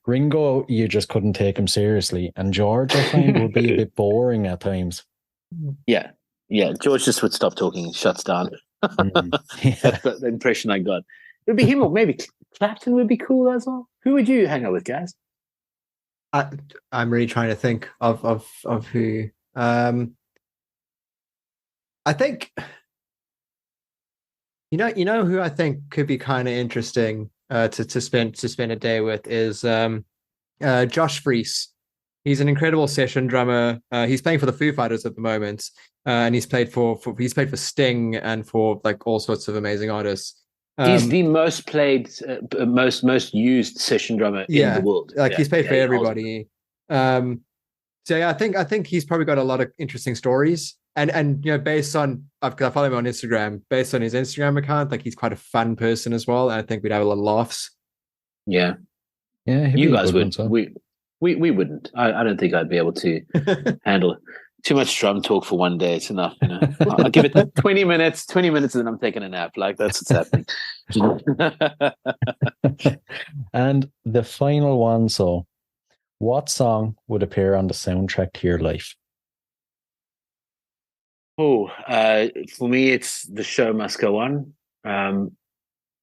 Ringo, you just couldn't take him seriously. And George, I find, would be a bit boring at times. Yeah. George just would stop talking and shuts down. That's the impression I got. It would be him, or maybe Clapton would be cool as well. Who would you hang out with, guys? I'm really trying to think of who. I think who I think could be kind of interesting to spend a day with is Josh Freese. He's an incredible session drummer. He's playing for the Foo Fighters at the moment, and he's played for Sting and for like all sorts of amazing artists. He's the most played, most used session drummer in the world. Like he's played for everybody. Awesome. I think he's probably got a lot of interesting stories. And based on, I follow him on Instagram, based on his Instagram account, like he's quite a fun person as well. And I think we'd have a lot of laughs. Yeah. You guys would. We wouldn't. I don't think I'd be able to handle it. Too much drum talk for one day. It's enough. I'll give it 20 minutes, and then I'm taking a nap. Like that's what's happening. And the final one. So what song would appear on the soundtrack to your life? For me, it's The Show Must Go On.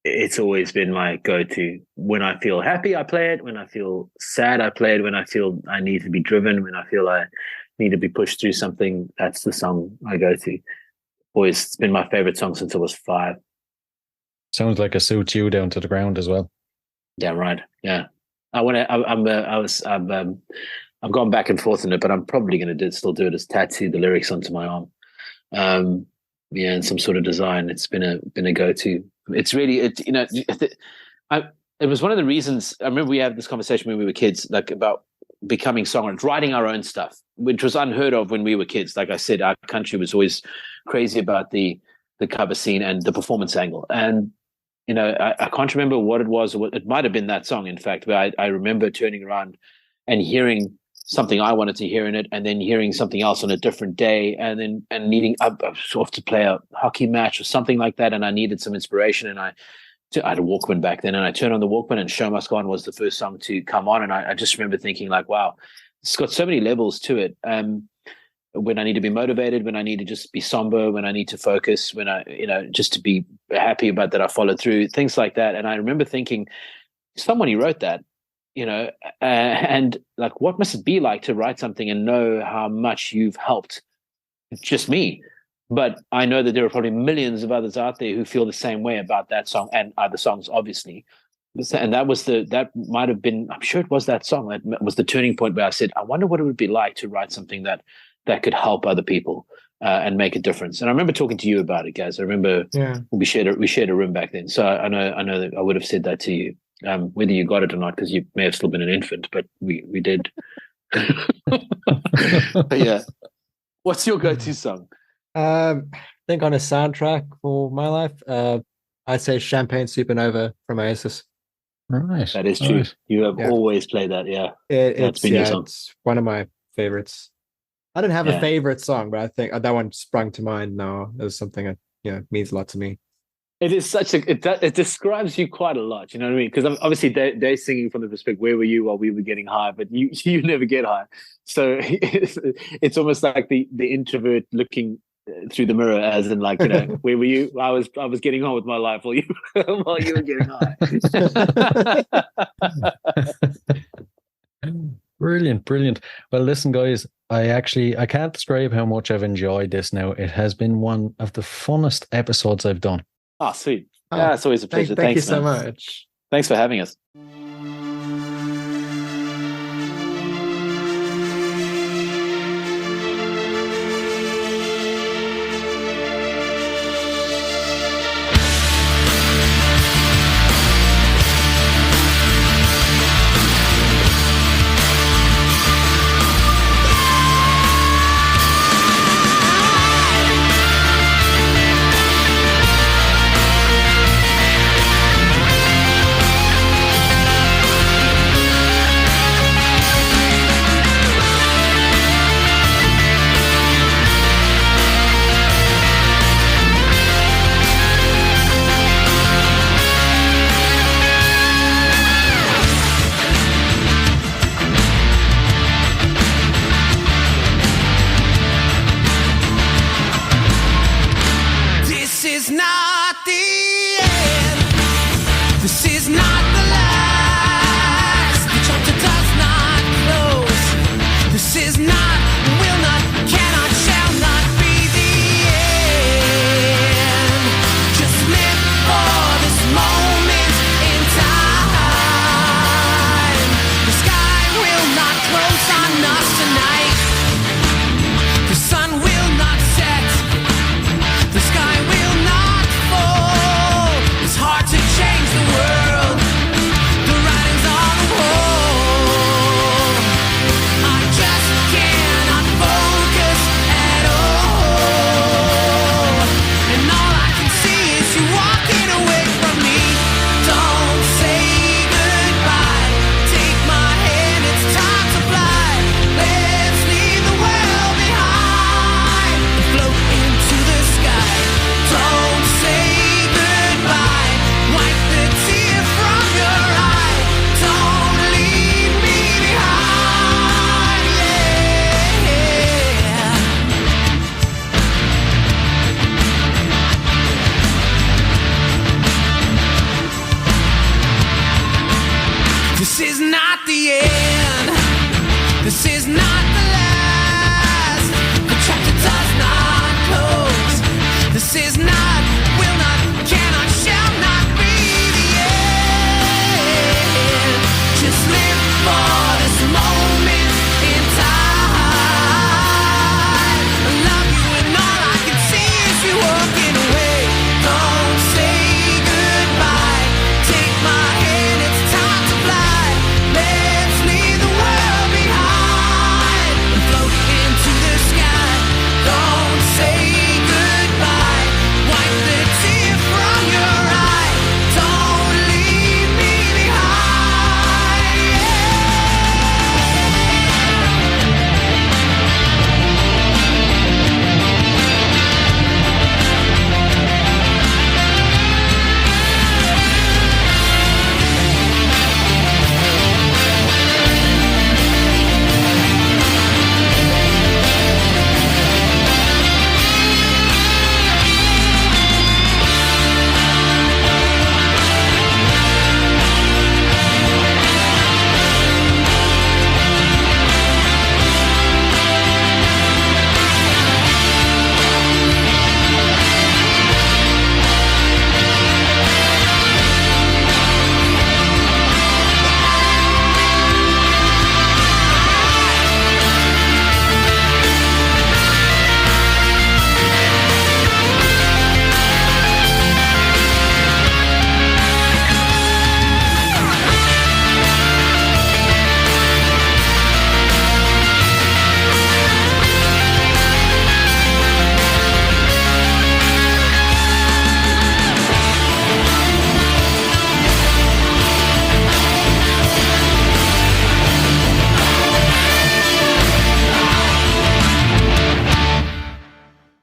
It's always been my go-to. When I feel happy, I play it. When I feel sad, I play it. When I feel I need to be driven, when I feel I need to be pushed through something, that's the song I go to. always, it's been my favorite song since I was 5. Sounds like it suits you down to the ground as well. Yeah, right. Yeah, I've gone back and forth on it, but I'm probably going to still do it as tattoo the lyrics onto my arm. Yeah, in some sort of design. It's been a go-to. It's really, it was one of the reasons. I remember we had this conversation when we were kids, like about becoming songwriters, writing our own stuff, which was unheard of when we were kids. Like I said, our country was always crazy about the cover scene and the performance angle. And I can't remember what it was. It might have been that song, in fact, but I remember turning around and hearing something I wanted to hear in it, and then hearing something else on a different day, and needing sort of to play a hockey match or something like that, and I needed some inspiration, and I had a Walkman back then, and I turned on the Walkman, and Show Must Go On was the first song to come on, and I just remember thinking like, wow, it's got so many levels to it. When I need to be motivated, when I need to just be somber, when I need to focus, when I, just to be happy about that I followed through, things like that. And I remember thinking, someone who wrote that, and like, what must it be like to write something and know how much you've helped just me? But I know that there are probably millions of others out there who feel the same way about that song and other songs, obviously. And that might have been, I'm sure it was that song that was the turning point where I said, I wonder what it would be like to write something that could help other people and make a difference. And I remember talking to you about it, guys. I remember we shared a room back then. So I know that I would have said that to you, whether you got it or not, because you may have still been an infant, but we did. But yeah. What's your go-to song? I think on a soundtrack for my life, I'd say Champagne Supernova from Oasis. Right. That is true. Right. You have always played that, yeah. It's one of my favorites. I don't have a favorite song, but I think that one sprung to mind now as something that means a lot to me. It is it describes you quite a lot, you know what I mean? Because obviously they're singing from the perspective, where were you while we were getting high? But you never get high. So it's almost like the introvert looking through the mirror, as in like, where were you? I was getting on with my life while you were getting high. Brilliant. Well, listen, guys, I can't describe how much I've enjoyed this now. It has been one of the funnest episodes I've done. Oh, sweet. Yeah, it's always a pleasure. Thank you Thanks, so man. much. Thanks for having us.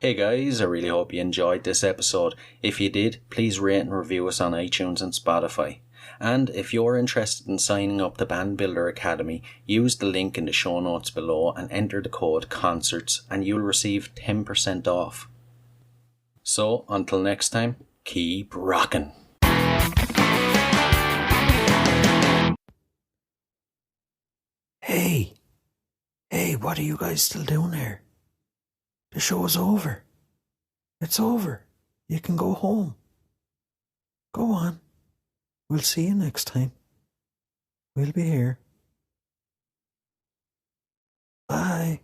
Hey guys, I really hope you enjoyed this episode. If you did, please rate and review us on iTunes and Spotify. And if you're interested in signing up to Band Builder Academy, use the link in the show notes below and enter the code CONCERTS and you'll receive 10% off. So, until next time, keep rocking. Hey, what are you guys still doing here? The show's over. It's over. You can go home. Go on. We'll see you next time. We'll be here. Bye.